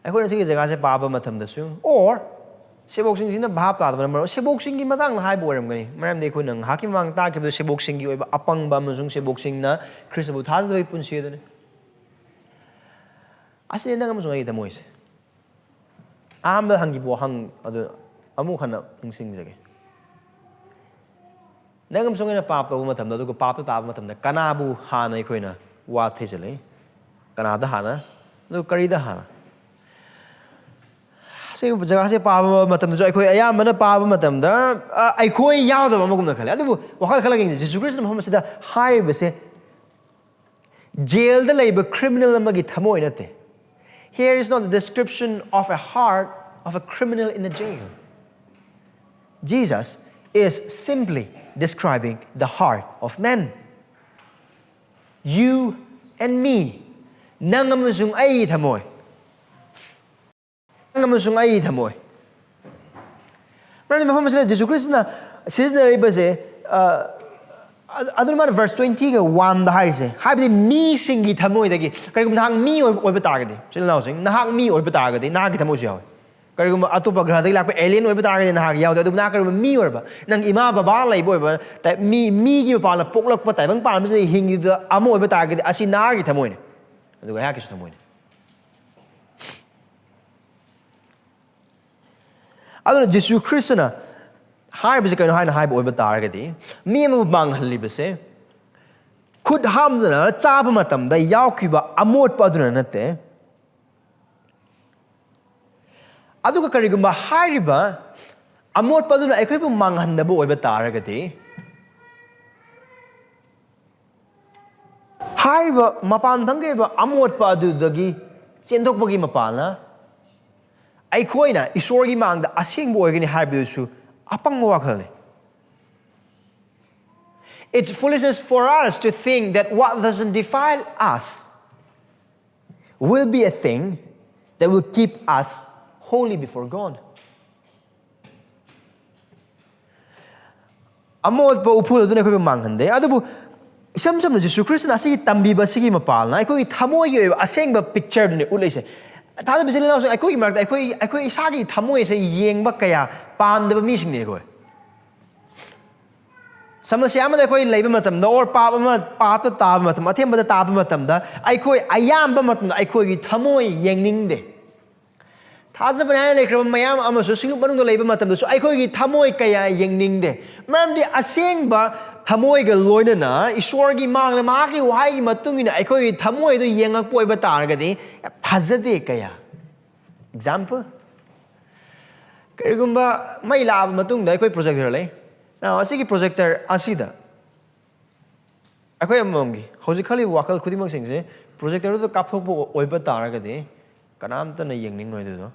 I couldn't see the Gaza Baba Matam the soon, or Seboxing in a Bapta, Seboxing in Madang High Boram, Madam de Kunang, Hakim Wang Tak of the Seboxing you upon Bamazung Seboxing na, Chris about has the way punch. I say, Nagam the Moise. I'm the hangi bo hang adu amu khana sing jage nangam song ina pap to matam da du pap ta matam da kana bu ha nai khoina wa the jale kana da hana du kari da hana se jaga se pap matam jo khoi aya mana pap matam da ai khoi yaw da ma gum na khale adu wakhal khala ging Jesus Christ Muhammad sida hai be se jail da labor criminal ma gi thamoi na te. Here is not the description of a heart of a criminal in a jail. Jesus is simply describing the heart of men. You and me. Nangamusung ay thamoy. Nangamusung ay thamoy. Brother Muhammad said, Jesus Christ na seasonary base Adurman verse 20 ga 1 da hai se haibdi mi singi thamoi dagi kai kum nang mi oi betagadi chil now sing nahak mi oi betagadi na gi thamoi yaw ꯀꯔꯤꯒꯨꯝꯕ ꯑꯇꯣꯞꯄ ꯒ꯭ꯔꯍꯗꯒꯤ ꯂꯥꯛꯄ alien ꯑꯣꯏꯕ ꯇꯥꯔꯒꯗꯤ ꯅꯍꯥꯛ ꯌꯥꯎꯗꯦ ꯑꯗꯨꯕꯨ ꯅꯍꯥꯛ ꯀꯔꯤꯒꯨꯝꯕ ꯃꯤ ꯑꯣꯏꯔꯕ ꯅꯪ ꯏꯃꯥ ꯕꯕꯥ ꯂꯩꯕ ꯑꯣꯏꯕ ꯃꯤꯒꯤ ꯃꯄꯥꯟꯗ ꯄꯣꯛꯂꯛꯄ ꯇꯥꯏꯕꯪ ꯄꯥꯟꯕꯁꯤꯗ ꯍꯤꯡꯉꯤꯕ ꯑꯃ ꯑꯣꯏꯕ ꯇꯥꯔꯒꯗꯤ ꯑꯁꯤ ꯅꯍꯥꯛꯀꯤ ꯊꯃꯣꯏꯅꯤ ꯑꯗꯨꯒ ꯑꯩꯍꯥꯛꯀꯤꯁꯨ ꯊꯃꯣꯏꯅꯤ ꯑꯗꯨꯅ ꯖꯤꯁꯨ ꯈ꯭ꯔꯤꯁꯇꯅ ꯍꯥꯏꯕꯁꯤ ꯀꯩꯅꯣ ꯍꯥꯏꯅ ꯍꯥꯏꯕ ꯑꯣꯏꯕ ꯇꯥꯔꯒꯗꯤ ꯃꯤ ꯑꯃꯕꯨ ꯃꯥꯡꯍꯜꯂꯤꯕꯁꯦ ꯈꯨꯠ ꯍꯥꯝꯗꯅ ꯆꯥꯕ ꯃꯇꯝꯗ ꯌꯥꯎꯈꯤꯕ ꯑꯃꯣꯠꯄ ꯑꯗꯨꯅ ꯅꯠꯇꯦ ꯑꯗꯨꯒ ꯀꯔꯤꯒꯨꯝꯕ ꯍꯥꯏꯔꯤꯕ ꯑꯃꯣꯠꯄ ꯑꯗꯨꯅ ꯑꯩꯈꯣꯏꯕꯨ ꯃꯥꯡꯍꯟꯗꯕ ꯑꯣꯏꯕ ꯇꯥꯔꯒꯗꯤ ꯍꯥꯏꯔꯤꯕ ꯃꯄꯥꯟ ꯊꯪꯒꯤ ꯑꯣꯏꯕ ꯑꯃꯣꯠꯄ ꯑꯗꯨꯗꯒꯤ ꯆꯦꯟꯊꯣꯛꯄꯒꯤ ꯃꯄꯥꯟꯅ ꯑꯩꯈꯣꯏꯅ ꯏꯁꯣꯔꯒꯤ ꯃꯥꯡꯗ ꯑꯁꯦꯡꯕ ꯑꯣꯏꯒꯅꯤ ꯍꯥꯏꯕꯗꯨꯁꯨ ꯑꯄꯪꯕ ꯋꯥꯈꯜꯅꯤ It's foolishness for us to think that what doesn't defile us will be a thing that will keep us holy before God. ꯑꯃꯣꯠꯄ ꯎꯐꯨꯜ ꯑꯗꯨꯅ ꯑꯩꯈꯣꯏꯕꯨ ꯃꯥꯡꯍꯟꯗꯦ ꯑꯗꯨꯕꯨ ꯏꯁꯝ ꯁꯝꯅ ꯖꯤꯁꯨ ꯈ꯭ꯔꯤꯁꯇꯅ ꯑꯁꯤꯒꯤ ꯇꯝꯕꯤꯕ ꯑꯁꯤꯒꯤ ꯃꯄꯥꯜꯅ ꯑꯩꯈꯣꯏꯒꯤ ꯊꯃꯣꯏꯒꯤ ꯑꯣꯏꯕ ꯑꯁꯦꯡꯕ ꯄꯤꯛꯆꯔꯗꯨꯅꯤ ꯎꯠꯂꯤꯁꯦ ꯊꯥꯖꯕ ꯏꯆꯤꯜ ꯏꯅꯥꯎꯁꯤꯡ ꯑꯩꯈꯣꯏꯒꯤ ꯃꯔꯛꯇ ꯑꯩꯈꯣꯏ ꯏꯁꯥꯒꯤ ꯊꯃꯣꯏꯁꯦ ꯌꯦꯡꯕ ꯀꯌꯥ ꯄꯥꯝꯗꯕ ꯃꯤꯁꯤꯡꯅꯤ ꯑꯩꯈꯣꯏ ꯁꯃꯁ꯭ꯌꯥ ꯑꯃꯗ ꯑꯩꯈꯣꯏ ꯂꯩꯕ ꯃꯇꯝꯗ ꯑꯣꯔ ꯄꯥꯞꯇ ꯇꯥꯕ ꯃꯇꯝ ꯑꯊꯦꯝꯕꯗ ꯇꯥꯕ ꯃꯇꯝꯗ ꯑꯩꯈꯣꯏ ꯑꯌꯥꯝꯕ ꯃꯇꯝꯗ ꯑꯩꯈꯣꯏꯒꯤ ꯊꯃꯣꯏ ꯌꯦꯡꯅꯤꯡꯗꯦ ꯊꯥꯖꯕꯅꯤ ꯍꯥꯏꯅ ꯂꯩꯈ꯭ꯔꯕ ꯃꯌꯥꯝ ꯑꯃꯁꯨ ꯁꯤꯡꯂꯨꯞ ꯃꯅꯨꯡꯗ ꯂꯩꯕ ꯃꯇꯝꯗꯁꯨ ꯑꯩꯈꯣꯏꯒꯤ ꯊꯃꯣꯏ ꯀꯌꯥ ꯌꯦꯡꯅꯤꯡꯗꯦ ꯃꯔꯝꯗꯤ ꯑꯁꯦꯡꯕ ꯊꯃꯣꯏꯒ ꯂꯣꯏꯅꯅ ꯏꯁꯣꯔꯒꯤ ꯃꯥꯡꯗ ꯃꯍꯥꯛꯀꯤ ꯋꯥꯍꯩꯒꯤ ꯃꯇꯨꯡ ꯏꯟꯅ ꯑꯩꯈꯣꯏꯒꯤ ꯊꯃꯣꯏꯗꯨ ꯌꯦꯡꯉꯛꯄ ꯑꯣꯏꯕ ꯇꯥꯔꯒꯗꯤ ꯐꯖꯗꯦ ꯀꯌꯥ ꯑꯦꯛꯖꯥꯝꯄꯜ ꯀꯔꯤꯒꯨꯝꯕ ꯃꯩ ꯂꯥꯛꯑꯕ ꯃꯇꯨꯡꯗ ꯑꯩꯈꯣꯏ ꯄ꯭ꯔꯣꯖꯦꯛꯇꯔ ꯂꯩ ꯑꯁꯤꯒꯤ ꯄ꯭ꯔꯣꯖꯦꯛꯇꯔ ꯑꯁꯤꯗ ꯑꯩꯈꯣꯏ ꯑꯃꯃꯝꯒꯤ ꯍꯧꯖꯤꯛ ꯈꯜꯂꯤꯕ ꯋꯥꯈꯜ ꯈꯨꯗꯤꯡꯃꯛꯁꯤꯡꯁꯦ ꯄ꯭ꯔꯣꯖꯦꯛꯇꯔꯗꯨꯗ ꯀꯥꯞꯊꯣꯛꯄ ꯑꯣꯏꯕ ꯇꯥꯔꯒꯗꯤ ꯀꯅꯥꯝꯇꯅ ꯌꯦꯡꯅꯤꯡꯉꯣꯏ ꯑꯗꯨꯗꯣ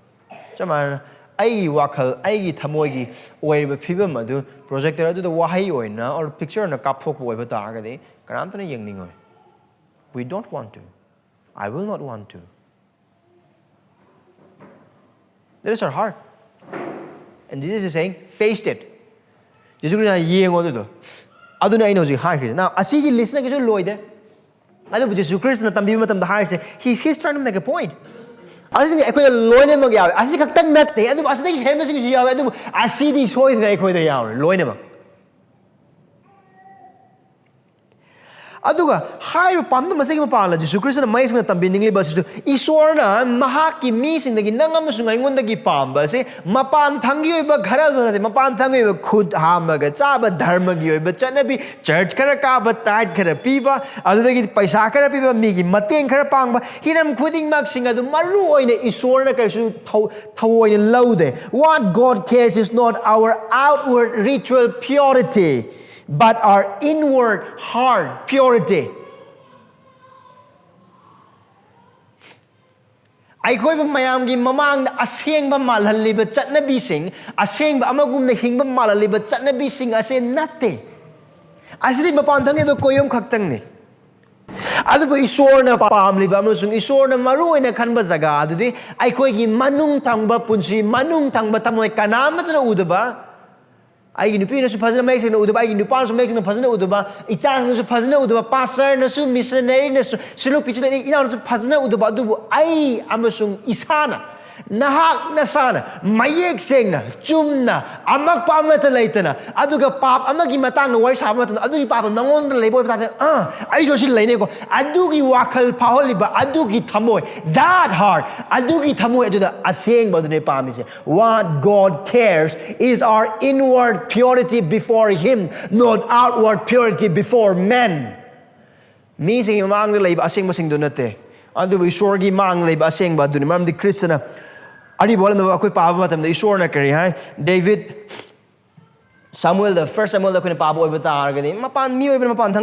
ꯆꯞ ꯃꯥꯟꯅꯅ ꯑꯩꯒꯤ ꯋꯥꯈꯜ ꯑꯩꯒꯤ ꯊꯃꯣꯏꯒꯤ ꯑꯣꯏꯔꯤꯕ ꯐꯤꯕꯝ ꯑꯗꯨ ꯄ꯭ꯔꯣꯖꯦꯛꯇꯔ ꯑꯗꯨꯗ ꯋꯥꯍꯩ ꯑꯣꯏꯅ ꯑꯣꯔ ꯄꯤꯛꯆꯔꯅ ꯀꯥꯞꯊꯣꯛꯄ ꯑꯣꯏꯕ ꯇꯥꯔꯒꯗꯤ ꯀꯅꯥꯝꯇꯅ ꯌꯦꯡꯅꯤꯡꯉꯣꯏ We don't want to. I will not want to. That is our heart. And Jesus is saying, face it. Jesus is saying, yeng odudo. Aduna aino ji hai Christ. Now, asigi listen na kisu loide. Adu Jesus Christ na tambi matam da hai se. He's trying to make a point. Asigi ekoi loine mag yawe. Asigi kaktan natte. Adu asigi hema sing yawe. Adu asidi soi na ekoi da yawe. Loine mag. ꯑꯗꯨꯒ ꯍꯥꯏꯔꯤꯕ ꯄꯥꯝꯗꯝ ꯑꯁꯤꯒꯤ ꯃꯄꯥꯟꯗ ꯖꯤꯁꯨ ꯈ꯭ꯔꯤꯁꯇꯅ ꯃꯌꯦꯛꯁꯦꯡꯅ ꯇꯝꯕꯤꯅꯤꯡꯂꯤꯕ ꯑꯁꯤꯁꯨ ꯏꯁꯣꯔꯅ ꯃꯍꯥꯛꯀꯤ ꯃꯤꯁꯤꯡꯗꯒꯤ ꯅꯪ ꯑꯃꯁꯨꯡ ꯑꯩꯉꯣꯟꯗꯒꯤ ꯄꯥꯝꯕ ꯑꯁꯤ ꯃꯄꯥꯟ ꯊꯪꯒꯤ ꯑꯣꯏꯕ ꯈꯔꯗꯨ ꯅꯠꯇꯦ ꯃꯄꯥꯟ ꯊꯪꯒꯤ ꯑꯣꯏꯕ ꯈꯨꯠ ꯍꯥꯝꯃꯒ ꯆꯥꯕ ꯙꯔꯃꯒꯤ ꯑꯣꯏꯕ ꯆꯠꯅꯕꯤ ꯆꯔꯆ ꯈꯔ ꯀꯥꯕ ꯇꯥꯏꯠ ꯈꯔ ꯄꯤꯕ ꯑꯗꯨꯗꯒꯤ ꯄꯩꯁꯥ ꯈꯔ ꯄꯤꯕ ꯃꯤꯒꯤ ꯃꯇꯦꯡ ꯈꯔ ꯄꯥꯡꯕ ꯍꯤꯔꯝ ꯈꯨꯗꯤꯡꯃꯛꯁꯤꯡ ꯑꯗꯨ ꯃꯔꯨ ꯑꯣꯏꯅ ꯏꯁꯣꯔꯅ ꯀꯔꯤꯁꯨ ꯊꯑꯣꯏꯅ ꯂꯧꯗꯦ What God cares is not our outward ritual purity but our inward heart purity ꯑꯩꯈꯣꯏꯕ ꯃꯌꯥꯝꯒꯤ ꯃꯃꯥꯡꯗ ꯑꯁꯦꯡꯕ ꯃꯥꯜꯍꯜꯂꯤꯕ ꯆꯠꯅꯕꯤꯁꯤꯡ ꯑꯁꯦꯡꯕ ꯑꯃꯒꯨꯝꯅ ꯍꯤꯡꯕ ꯃꯥꯜꯍꯜꯂꯤꯕ ꯆꯠꯅꯕꯤꯁꯤꯡ ꯑꯁꯦ ꯅꯠꯇꯦ ꯑꯁꯤꯗꯤ ꯃꯄꯥꯟ ꯊꯪꯒꯤꯕ ꯀꯣꯌꯝ ꯈꯛꯇꯪꯅꯤ ꯑꯗꯨꯕꯨ ꯏꯁꯣꯔꯅ ꯄꯥꯝꯂꯤꯕ ꯑꯃꯁꯨꯡ ꯏꯁꯣꯔꯅ ꯃꯔꯨꯑꯣꯏꯅ ꯈꯟꯕ ꯖꯒꯥ ꯑꯗꯨꯗꯤ ꯑꯩꯈꯣꯏꯒꯤ ꯃꯅꯨꯡ ꯊꯪꯕ ꯄꯨꯟꯁꯤ ꯃꯅꯨꯡ ꯊꯪꯕ ꯊꯃꯣꯏ ꯀꯅꯥꯃꯠꯇꯅ ꯎꯗꯕ ꯑꯩꯒꯤ ꯅꯨꯄꯤꯅꯁꯨ ꯐꯖꯅ ꯃꯌꯦꯛ ꯁꯦꯡꯅ ꯎꯗꯕ ꯑꯩꯒꯤ ꯅꯨꯄꯥꯅꯁꯨ ꯃꯌꯦꯛ ꯁꯦꯡꯅ ꯐꯖꯅ ꯎꯗꯕ ꯏꯆꯥꯁꯤꯡꯅꯁꯨ ꯐꯖꯅ ꯎꯗꯕ ꯄꯥꯁꯇꯔꯅꯁꯨ ꯃꯤꯁꯅꯔꯤꯅꯁꯨ ꯁꯤꯂꯨꯛ ꯄꯤꯆꯅꯔꯤ ꯏꯅꯥꯎꯅꯁꯨ ꯐꯖꯅ ꯎꯗꯕ ꯑꯗꯨꯕꯨ ꯑꯩ ꯑꯃꯁꯨꯡ ꯏꯁꯥꯅ ꯅꯍꯥꯛ ꯅꯁꯥꯅ ꯃꯌꯦꯛ ꯁꯦꯡꯅ ꯆꯨꯝꯅ ꯑꯃꯛꯄ ꯑꯃꯠꯇ ꯂꯩꯇꯅ ꯑꯗꯨꯒ ꯄꯥꯞ ꯑꯃꯒꯤ ꯃꯇꯥꯡꯗ ꯋꯥꯔꯤ ꯁꯥꯕ ꯃꯇꯝꯗ ꯑꯗꯨꯒꯤ ꯄꯥꯞꯇꯣ ꯅꯉꯣꯟꯗ ꯂꯩꯕ ꯑꯣꯏꯕ ꯇꯥꯔꯗꯤ ꯑꯩꯁꯨ ꯑꯁꯤ ꯂꯩꯅꯦꯀꯣ ꯑꯗꯨꯒꯤ ꯋꯥꯈꯜ ꯐꯥꯎꯍꯜꯂꯤꯕ ꯑꯗꯨꯒꯤ ꯊꯃꯣꯏ that heart ꯑꯗꯨꯒꯤ ꯊꯃꯣꯏ ꯑꯗꯨꯗ ꯑꯁꯦꯡꯕ ꯑꯗꯨꯅꯦ ꯄꯥꯝꯃꯤꯁꯦ What God cares is our inward purity before Him not outward purity before men ꯃꯤꯁꯤꯡꯒꯤ ꯃꯃꯥꯡꯗ ꯂꯩꯕ ꯑꯁꯦꯡꯕꯁꯤꯡꯗꯨ ꯅꯠꯇꯦ ꯑꯗꯨꯕꯨ ꯏꯁꯣꯔꯒꯤ ꯃꯥꯡꯗ ꯂꯩꯕ ꯑꯁꯦꯡꯕ ꯑꯗꯨꯅꯤ ꯃꯔꯝꯗꯤ ꯈ꯭ꯔꯤꯁꯇꯅ ꯑꯔꯤꯕ ꯋꯥꯔꯝꯗ ꯑꯩꯈꯣꯏ ꯄꯥꯕ ꯃꯇꯝꯗ ꯏꯁꯣꯔꯅ ꯀꯔꯤ ꯍꯥꯏ ꯗꯦꯕꯤꯠ ꯁꯥꯃꯨꯑꯦꯜꯗ ꯐꯥꯔꯁ ꯁꯥꯃꯨꯑꯦꯜꯗ ꯑꯩꯈꯣꯏꯅ ꯄꯥꯕ ꯑꯣꯏꯕ ꯇꯥꯔꯒꯗꯤ ꯃꯄꯥꯟ ꯃꯤꯑꯣꯏꯕꯅ ꯃꯄꯥꯟ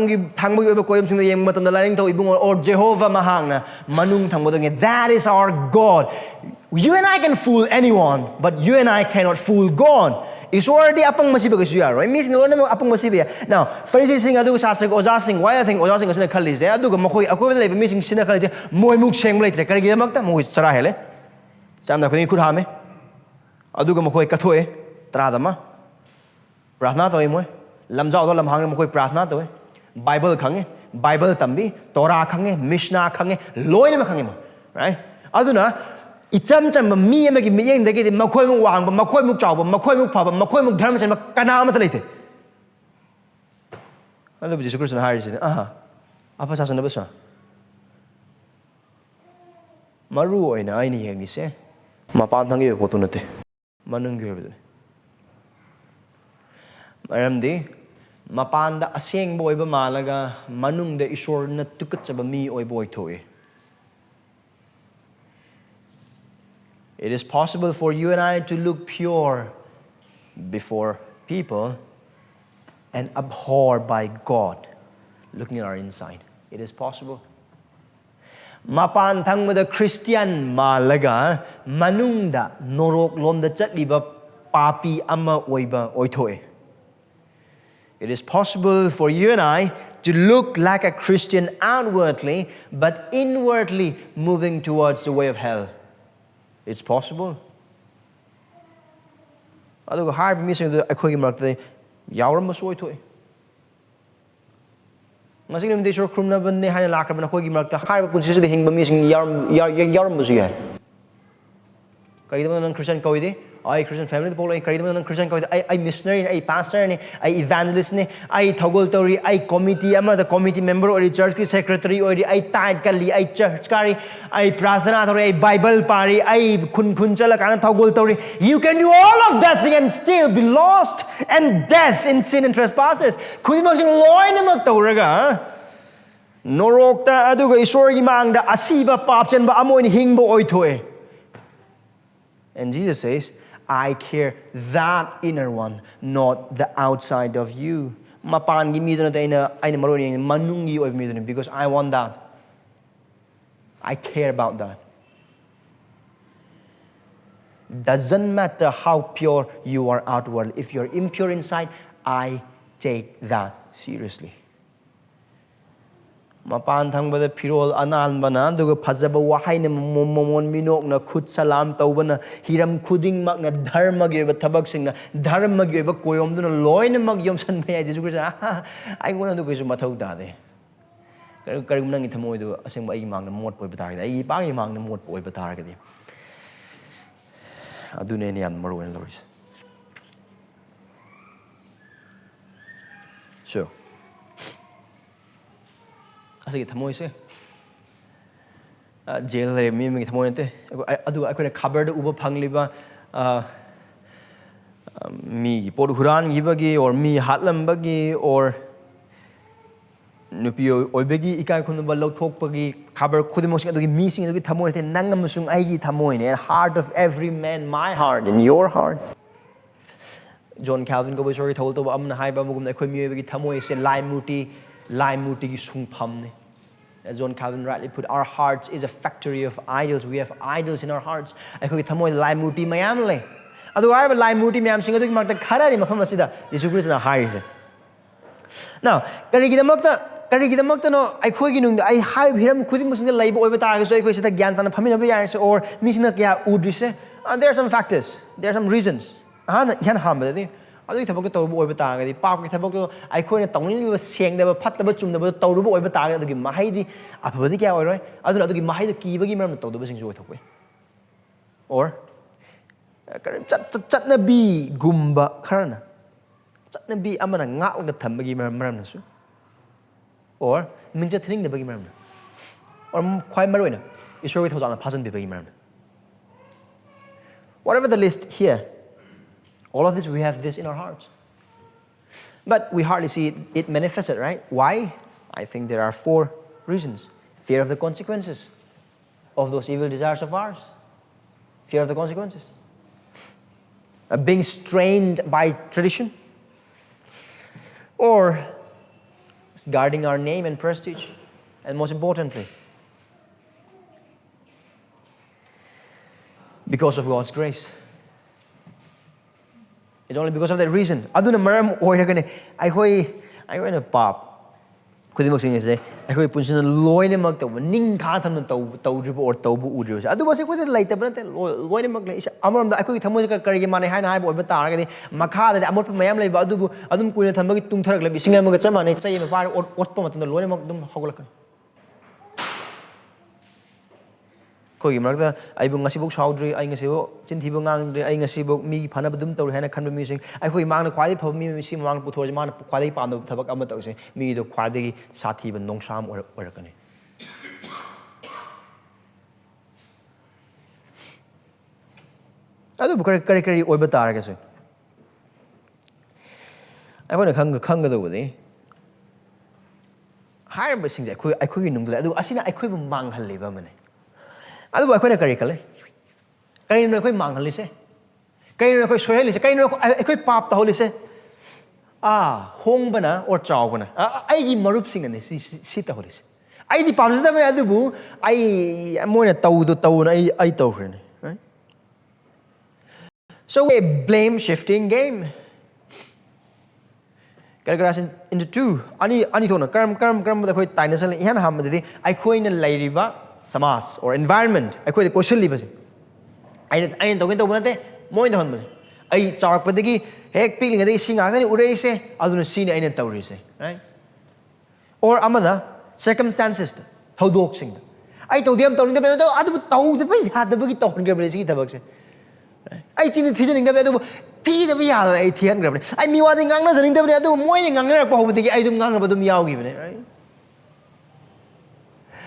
ꯊꯪꯕꯒꯤ ꯑꯣꯏꯕ ꯀꯣꯌꯝꯁꯤꯡꯗ ꯌꯦꯡꯕ ꯃꯇꯝꯗ ꯂꯥꯏꯅꯤꯡꯊꯧ ꯏꯕꯨꯡ ꯑꯣꯔ ꯖꯦꯍꯣꯚꯥ ꯃꯍꯥꯛꯅ ꯃꯅꯨꯡ ꯊꯪꯕꯗꯒꯤ That is our God You and I can fool anyone but you and I cannot fool God ꯏꯁꯣꯔꯗꯤ ꯑꯄꯪꯕ ꯁꯤꯕꯒꯁꯨ ꯌꯥꯔꯣꯏ ꯃꯤꯁꯤꯡ ꯂꯣꯏꯅꯃꯛ ꯑꯄꯪꯕ ꯁꯤꯕ ꯌꯥꯏ Now ꯐꯔꯤꯁꯤꯁꯤꯡ ꯑꯗꯨꯒ ꯁꯥꯁꯇ꯭ꯔꯒ ꯑꯣꯖꯥꯁꯤꯡ ꯋꯥꯏ ꯑꯊꯤꯡ ꯑꯣꯖꯥꯁꯤꯡ ꯑꯁꯤꯅ ꯈꯜꯂꯤꯁꯦ ꯑꯗꯨꯒ ꯃꯈꯣꯏ ꯑꯀꯣꯏꯕꯗ ꯂꯩꯕ ꯃꯤꯁꯤꯡ ꯁꯤꯅ ꯈꯜꯂꯤꯁꯦ ꯃꯣꯏꯃꯨꯛ ꯁꯦꯡꯕ ꯂꯩꯇ꯭ꯔꯦ ꯀꯔꯤꯒꯤꯗꯃꯛꯇ ꯃꯈꯣꯏ ꯆꯔꯥ ꯍꯦꯜꯂꯦ ꯆꯥꯝꯗ ꯈꯨꯗꯤꯡꯒꯤ ꯈꯨꯠ ꯍꯥꯝꯃꯦ ꯑꯗꯨꯒ ꯃꯈꯣꯏ ꯀꯠꯊꯣꯛꯑꯦ ꯇꯔꯥꯗ ꯑꯃ ꯄ꯭ꯔꯥꯊꯅꯥ ꯇꯧꯏ ꯃꯣꯏ ꯂꯝꯖꯥꯎꯗ ꯂꯝꯍꯥꯡꯗ ꯃꯈꯣꯏ ꯄ꯭ꯔꯥꯊꯅꯥ ꯇꯧꯏ ꯕꯥꯏꯕꯜ ꯈꯪꯉꯦ ꯕꯥꯏꯕꯜ ꯇꯝꯕꯤ ꯇꯣꯔꯥ ꯈꯪꯉꯦ ꯃꯤꯁꯅꯥ ꯈꯪꯉꯦ ꯂꯣꯏꯅꯃꯛ ꯈꯪꯉꯦ ꯃꯣꯏ right ꯑꯗꯨꯅ icham cham mi amagi miyeng dagi di makhoi mu wang ba makhoi mu chaw ba makhoi mu pha ba makhoi mu dharma chen ba kana ma thalai the adu bi Jesus Christ na hari sin apa sa san ba sa maru oina ai ni heng ni se mapan thang ye photo nate manung ge ba maramdi mapan da aseng boy ba malaga manung da isor na tukat sa ba mi oi boy thoi. It is possible for you and I to look pure before people and abhor by God looking at our inside. It is possible. Mapan thang da Christian malaga manung da norok lom da chatliba papi ama oiba oithoi. It is possible for you and I to look like a Christian outwardly, but inwardly moving towards the way of hell. It's possible. Aduga harb mi sing akhoi gi marakte yawram ma soi thoi. Ngasing nim desor krumna ban ne haina lakra ban akhoi gi marakta harb punsi se hing ba mi sing yawram ma su ya. Kari da nan Christian koi di I Christian family polo I kari da nan Christian koi I missionary I pastor ni I evangelist ni I thogol tori I committee ama the committee member or church ki secretary or I tithe kali I church kari I prarthana tori I Bible pari I kun chala kana thogol tori. You can do all of that thing and still be lost and death in sin and trespasses. Khudi ma sing loi na mak tauraga norok ta aduga isor gi mang da asiba pap chen ba amoi ni hing bo oi thoi. And Jesus says, I care that inner one, not the outside of you. Mapan gi mi do na aina maroni manungi of mi do because I want that. I care about that. Doesn't matter how pure you are outward. If you're impure inside, I take that seriously. Mapan thang bada pirol anan bana duga phajaba wahai na momon minok na khut salam tawbana hiram khuding mak na dharma ge ba thabak sing na dharma ge ba koyom du na loi na mag yom san me Jesus Christ ai gona du kaisu mathau da de kar nang I thamoi du aseng ba ai mang na mot poi batar ga ai pa ai mang na mot poi batar ga di adu ne ni an maru en loris so asigi thamoi se jail re mi mi thamoi te adu akoina khabar da uba phangliba mi gi pod huran gi bagi or mi hatlam bagi or nupi oibegi ikai khun ba lauthok pagi khabar khudimo sing adu gi mi sing adu gi thamoi te nangam sung ai gi thamoi ne heart of every man my heart and your heart. John Calvin go sorry told to amna hai ba mugum akhoi mi oibegi thamoi se lai muti gi sung pham ne. As John Calvin rightly put, our hearts is a factory of idols. We have idols in our hearts. Akhoi thamoi lai muti mayam le adu ai ba lai muti mayam sing adu gi makta khara ri mafam asida Jesus Christ na hai se. Now kari gi damakta no akhoi gi nung ai hai hiram khuding musing lai ba oiba tar ga so akhoi sita gyan tan phamina ba yar se or misina kya udri se there are some factors, there are some reasons yan ham ba di adu thabak to oiba tar ga di pap ki thabak to akhoi na tongling ba seng da ba phat da ba chum da ba to ru ba oiba tar ga adu gi mahai di apha di kya oi roi adu gi mahai da ki ba gi maram to da ba sing so thok or chat na bi gumba kharna chat na bi amana ngak ga tham ba gi maram na su or min cha thring da ba gi maram or khwai maroi na isor wi thojang na phasan bi ba gi maram whatever the list here. All of this, we have this in our hearts. But we hardly see it manifested, right? Why? I think there are 4 reasons. Fear of the consequences of those evil desires of ours. Fear of the consequences. Being strained by tradition. Or guarding our name and prestige. And most importantly, because of God's grace. It's only because of that reason. Aduna maram oiragane akhoi na pap khudimok sing ase akhoi punsina loine mak taw ning kha tham taw dribo or taw bu udri adu base khoi lai ta bante loine mak lai amaram da akhoi thamoi ka kari ge mane haina hai bo ba tar ga di makha da amot mayam lai ba adu adum kuina thambagi tungtharak lai bising am ga chamane chai ma par ot pa matam loine mak dum hogolak Kogi Marta, I bring a sibuk saudry, I ngasibo, Tintibo Nang, I ngasibo, me, Panabadum to Hana Kanba music. I could mang the quality of me, see Mang Putorman, quality pound of Tabak Amatos, me the quality Sati and Nong Sham or Orakane. I do correctly over targets. I want to conga over there. Higher blessings I couldn't know that. I see I couldn't mang her liver money. I do I couldn't correctly. Can you know quite mang her lise? Can you know quite swell? Can you know I could pop the holy say? Ah, home bana or chowbana. I give Marup sing and sit the holy. I the palms that I do. I am more a tow the tone I told her. Right? So a blame shifting game. Into two. Ani tona karam the quite tiness and Yan Hamadi. I coin a lady samas or environment. I quite a question libas. I ain't the window one day, more in the hundred. I talk with the key, heck peeling a day sing as any urese, I don't see any taurise, right? Or amada circumstances. How do sing? I told them, telling them, I would tell the way had the boogie talking the I see the teaching the Tea the Viala, ATN. I mean, what the Gangas and interview do morning and with the item Ganga but the meow given it, right?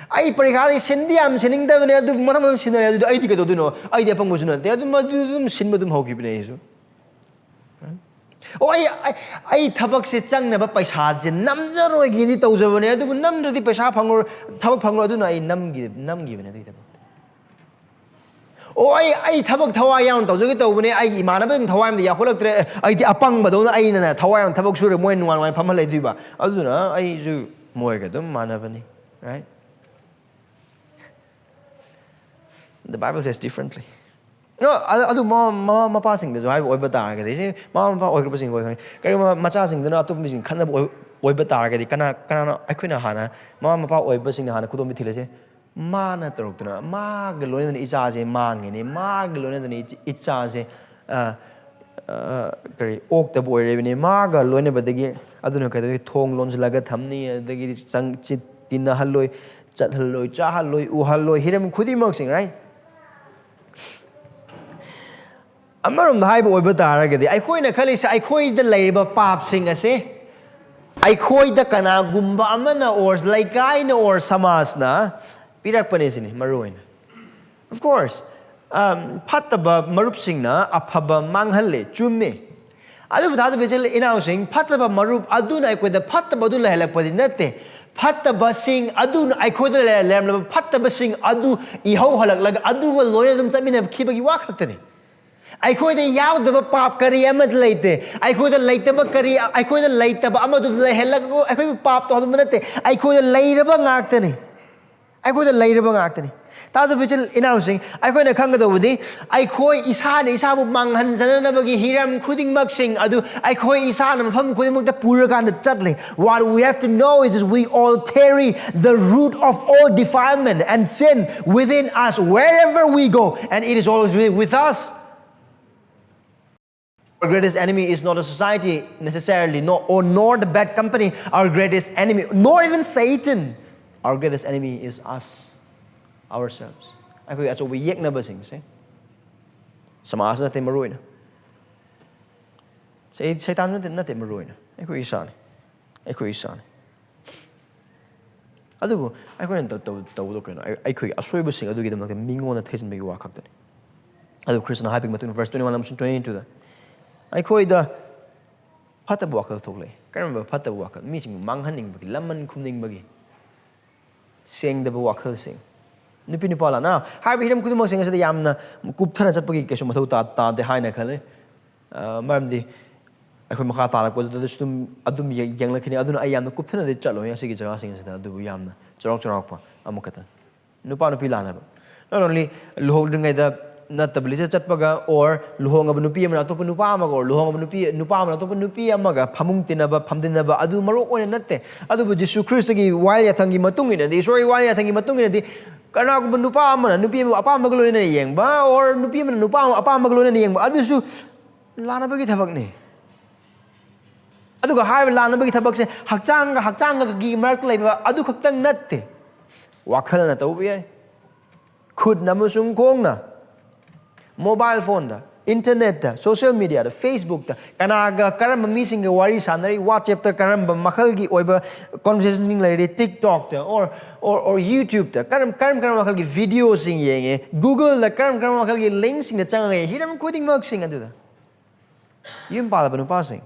I pray Cindy, I'm sending them there to Madame Sinner, I think I don't know. I depend was not there to Madum Sinmadum Hockey. Oh, I tabak se chang never by hard and number again it was over there to number the Peshapang or Tabapangoduna, I num given it. Oh, I tabak Tawayan, Tozito, when I Manaban Tawam, the Yahola, I apang, but don't I in a Tawam Tabak Sur when one my Pamela Duba. Aduna, I do Moigadum, Manavani, right? The Bible says differently. No, I do Mama passing this. I over target. They say, Mama or passing working. Karima Machasing, the not to missing, kind of over target, Kana, Aquina Hana, Mama or passing the Hana Kudomitilese. Mana Troctona, Magalon is as a mang in a Magalon it's as a oak the boy, even a Magalone, but the gear. I don't know, Tong Lons Lagathamni, the Git Sang Chitina Halloi, Chathaloi, Chahaloi, Uhaloi, Hiram Kudimoxing, right? Amarum the high boy, but I coin a Kalis, I coin the labor pop singer, say. I coin the Kanagumba Amana or Lagaina or Samasna. Pirak panisini, maruin. Of course, pataba marup na apaba manghale, chume. Adu bata bezel inausing pataba marup aduna I could the pataba dula helapodinate. Pataba sing adun I could lam pataba sing adu iho halak like adu will lawyer them something of kibaki wakatani. I could a yaw the pop curry amad late. I could a late curry, I could a late amadu helago, I could pop to the minute. I could a later bang I could a later bang actony. That's a bit announcing. I could a kanga over there. I koi isan isabu manghan zanabagi hiram kuding muxing adu. I koi isan and pum kudimuk the puragan the chutling. What we have to know is we all carry the root of all defilement and sin within us wherever we go, and it is always with us. Our greatest enemy is not a society necessarily, nor the bad company. Our greatest enemy, nor even Satan. Our greatest enemy is us, ourselves. I think that's what we yek never sing, say. Sama asa natin maruin. Say Satan natin maruin. I think isan. I think isan. Adu, I couldn't do I could assume sing adu gidam like mingo na taste me walk up. Adu Christian hyping matun verse 21 I'm 22 da. I could the patabwaka tole. Can remember patabwaka meeting manghaning bagi laman kumning bagi. Sing the walker sing. Nipinipala now. How be him could sing as the yamna Kuptana Zapaki Keshumatota, the Heinekale. Maramdi, I could Makata was the Stum Adum young like Aduna Ayam, the Kuptana de Chalo, Yasiki Jarasing as the Dubuyamna, Jorokpa, Amokata. Nupano Pilana. Not only holding either not the blizzard chatpaga or Luhong of Nupiam and Atopanupama or Luhong of Nupama, Atopanupiamaga, Pamuntinaba, Pamdinaba, Adu Maroko and Nate, Adu Jesu Christi, why I thank him Matungin, the Israel why I thank him Matungin, the Kanaku Nupama, Nupiam Apamaglun and Yangba, or Nupiam and Nupama, Apamaglun and Yangba, Adusu Lana Bagitavagni. Aduka high Lana Bagitabak, Hakanga, Gi Mark Labor, Adukang Nate. Wakal Natobia. khudna amasung khongna mobile phone da internet da social media da Facebook da kanaga karamba mising ga wari sanari WhatsApp da karamba makhalgi oiba conversation ning lai TikTok da or YouTube da karam makhalgi video sing yenge Google da karam makhalgi link sing da changai hiram khuding mak sing adu da yum pala banu passing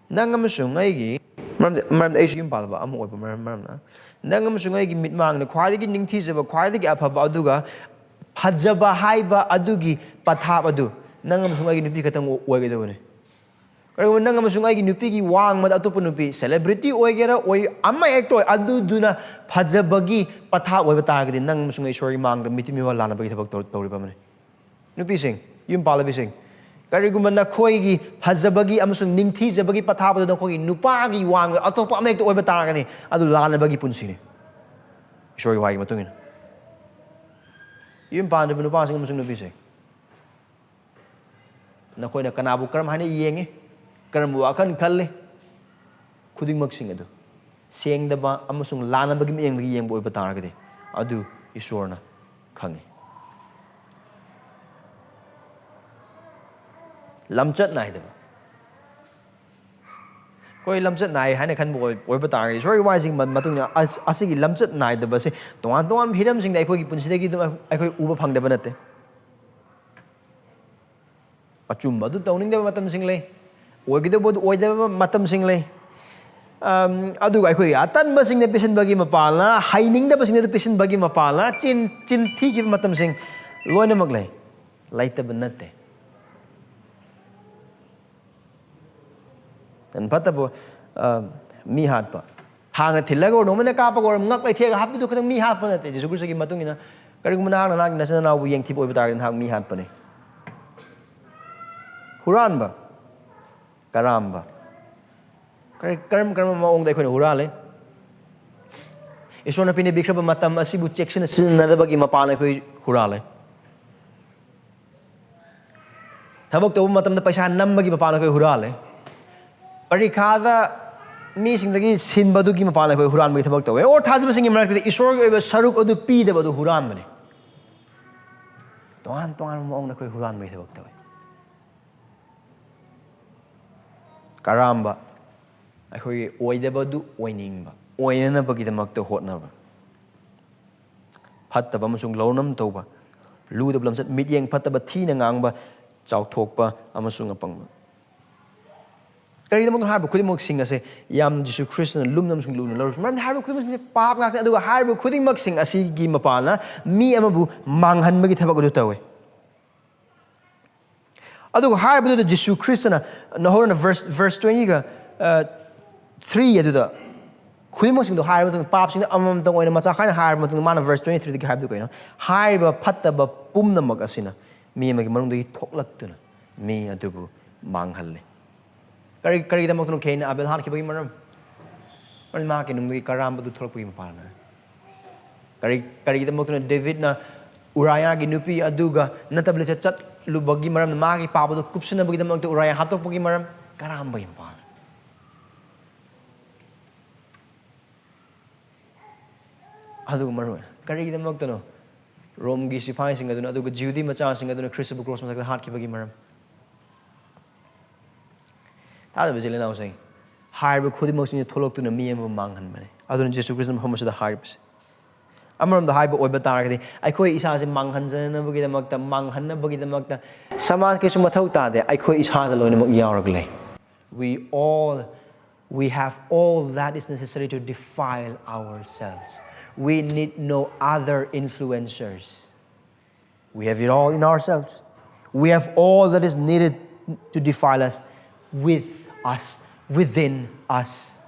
nangam sungai gi maram ai yum pala ba am oiba maram na nangam sungai gi mitmang na khwai gi ningthi se ba khwai gi aphaba aduga Thajaba haiba adugi pathap adu nangam sungai gi nupi khatang oige do ne kare nangam sungai gi nupi gi wang ma atopu nupi celebrity oigera oi amma actor adu duna phajabagi patha oiba targadi nangam sungai sorry mang da mitimi wala na bagi thabak tori ba mane nupi sing yum pala bi sing kare gumba na khoi gi phajabagi amasung ningthi jabagi patha adu na khoi nupa gi wang atopu amma actor oiba targani adu lana bagi punsi ne sorry wai matungin yum pan de nupa sing amasung nupi sing na khoi na kanabu karam hane yenge karam wakan khalle khuding mak sing adu seng da ba amasung lana bagi meng bagi yeng boi batar gade adu isorna khangi lamchat nai da koi lamchat nai hane khan boi batar gade sorry wai sing matung na asigi lamchat nai da ba se ton hiram sing dai khoi gi punsi dai gi dum ai khoi uba phang da ba nate achum adu tawning da matam sing lei oigida bod oida matam sing lei adu ai khoi atan ba sing ne pesen bagi mapala haining da ba sing ne pesen bagi mapala chin thi ki matam sing loina mak lei laita banate tan pata bo mi hat pa thang thilla go no mena ka pa go ngak lai thega hapi du khatang mi hat pa nate jesu christ gi matung ina kari gum na na na na bu yeng thi boi batar hang mi hat pa ne huran ba karamba karam maong dai khoi hurale isona pine bikraba matam asibu chection sin na bagi mapana khoi hurale thabok to matam da paisa nam bagi mapana khoi hurale parikha da mi sing dagi sin badu gi mapana khoi huran bagi thabok to or thajaba sing imrak de isor ge ba saruk adu pi de badu huran bane toan maong na khoi huran bagi thabok to karamba akhoi oidaba du oiningba oinana bagidamakta hotnaba phattaba amasung launam tauba ludab lamsat midyeng phattaba thina ngangba chauthokpa amasung apangba karidamang haiba khudimok sing ase yam jisu christian lumnam sung lumna lor man haiba khudimok sing pap ngakta aduga haiba khudimok sing asi gi mapalna mi amabu manghanbagi thabak du tawe aduga haiba du jisu christian na horna verse 20 ga 3 aduda khudimok sing do haiba tu pap sing amam tang oina macha khaina haiba tu mana verse 23 gi haiba du kaino haiba phattaba pumna mak asina mi amagi manung dagi thoklak tuna mi adubu manghalle kari da mak tu khaina abel han khibagi maram man ma ke nung dagi karamba du tholak pui mapana kari da mak tu David na Uraya gi nupi aduga natable chat lubagi maram ma gi papa du kupsuna bagi da mak tu Uraya hatok pagi maram karamba impana aduga maru kari da mak tu no rom gi sipai sing aduna aduga judi macha sing aduna christopher cross ma hat khibagi maram ta da bejele na usai harba khudimok sing tholok tu na mi am manghan mane aduna jesu christ muhammad da harbs amaram da haiba oiba taragadi aikhoi isa se manghan jana bagi da makta manghan na bagi da makta samaj ke su mathau ta de aikhoi isa da loina mak yauragle we have all that is necessary to defile ourselves. We need no other influencers. We have it all in ourselves. We have all that is needed to defile us, within us.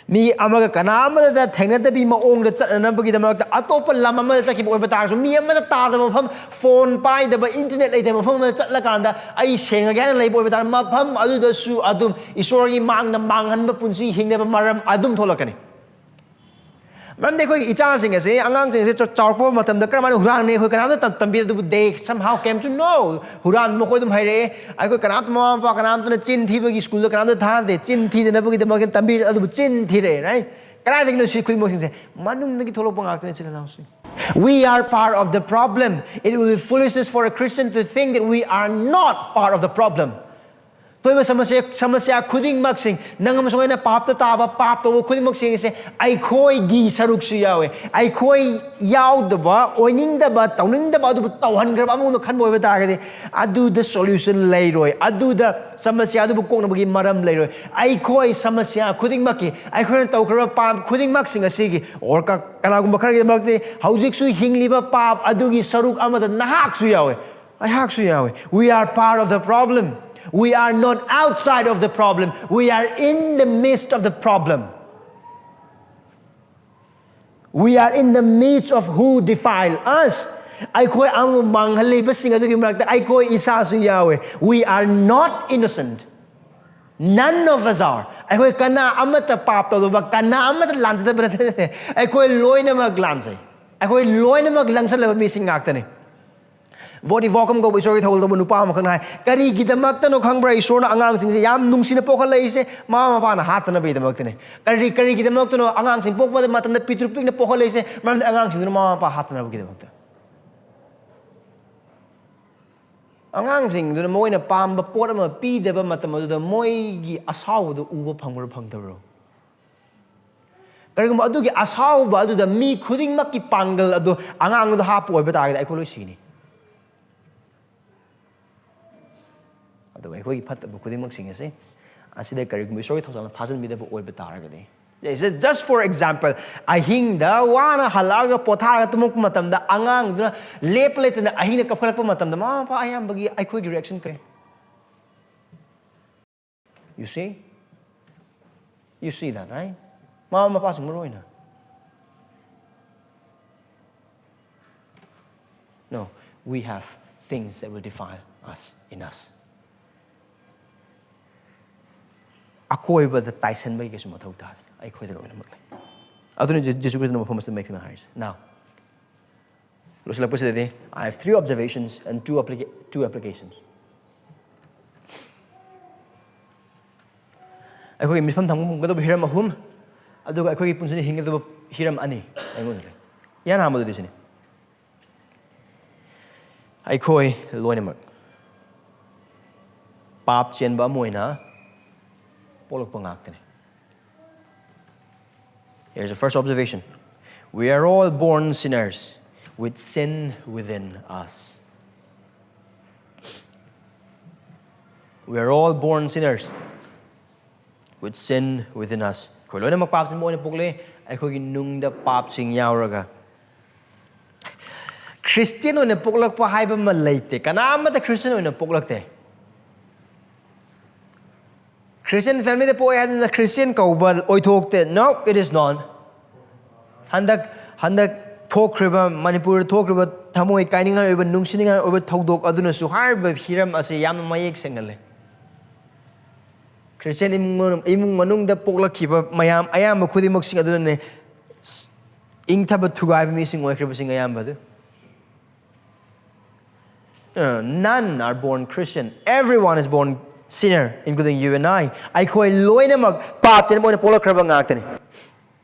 Mi amaga kanama da thengna da bi maong da chatna bagi da mak atopa lam ama cha ki boi ba tar so mi ama da ta da mafam phone pai da ba internet lai da mafam da chatla kan da ai senga ga lai boi ba tar mafam adu da su adum isor gi mang na manghan ba punsi hingna ba maram adum tholakani maram de koi icha sing ase angang sing se chawpo matam da karman huran ne koi kanam da tambi du they somehow came to know huran mo koi dum haire ai koi kanam ma pa kanam da chin thi ba gi school da kanam da tha de chin thi da ba gi da ma tambi adu chin thi re right Kanai si khudimok sing se manung nagi tholok pang akne sila lang. We are part of the problem. It will be foolishness for a Christian to think that we are not part of the problem. Toiba samasya khuding maksing nangam songai na pap ta taba pap to khuding maksing se ai khoi gi saruk su yawe ai khoi yaw da ba oining da ba tawning da ba du tawhan gra ba mo no khan boi ba ta ga de adu the solution lay roi adu da samasya du kong na bagi maram lay roi ai khoi samasya khuding makki ai khoi taw kra pap khuding maksing asigi or ka kala gum khar gi makte haujik su hingli ba pap adu gi saruk amada nahak su yawe ai hak su yawe. We are part of the problem. We are not outside of the problem. We are in the midst of the problem. We are in the midst of who defile us. We are not innocent. None of us are. Vodi vocam go isori thol do nupa ma khanai kari gidamak ta no khangbra isor na angang sing se yam nungsina pokhal lei se mama pa na hat na be damak tene kari gidamak ta no angang sing pokma de matam na pitrupik na pokhal lei se man angang sing no mama pa hat na be damak ta angang sing do moi na pam ba pot ma pi de ba matam do moi gi asaw do u ba phangro phangdaro kari gum adu gi asaw ba adu da mi khuding mak ki pangal adu angang do ha poi ba ta ga ai ko loi sini Just for example, I hing da wana halaga potara tumuk matam da angang da leplet na ahing na kapalak matam da ma pa ayam bagi ay ko reaction kay. You see that, right? Mama mapasok mo roy na. No, we have things that will defile us in us. Akoy ba the Tyson ba kasi matawag tayo? Ay koy dalawa naman. Ato ni Jesus Christ na mapamas na make na hires. Now, I have 3 observations and 2 applications. Ay koy misam tang mo gado hiram ahum. Ado ay koy punso ni hinga do hiram ani. Ay mo nila. Yan amo do disini. Ay koy loy naman. Pap chen ba mo na? Here's the first observation. We are all born sinners with sin within us. We are all born sinners with sin within us. Kung lo na magpapsin mo ni pukli, ay kung ginung da papsing yauraga. Christian na puklak pa hay ba malayte? Kanama da Christian na puklak te. Christian family the boy had the Christian kaubal oi thokte. No, it is not. Handak thokriba Manipur thokriba thamoi kaininga oba nungsininga oba thodok aduna su harba hiram ase yam mayek sengale. Christian imung manung da poklakhiba mayam ayam khudimok sing aduna ne ingthaba thugai mi sing oikriba sing ayam badu. None are born Christian. Everyone is born sinner, including you and I. I koi loina mag pap chen mo na pola kraba ngak tani.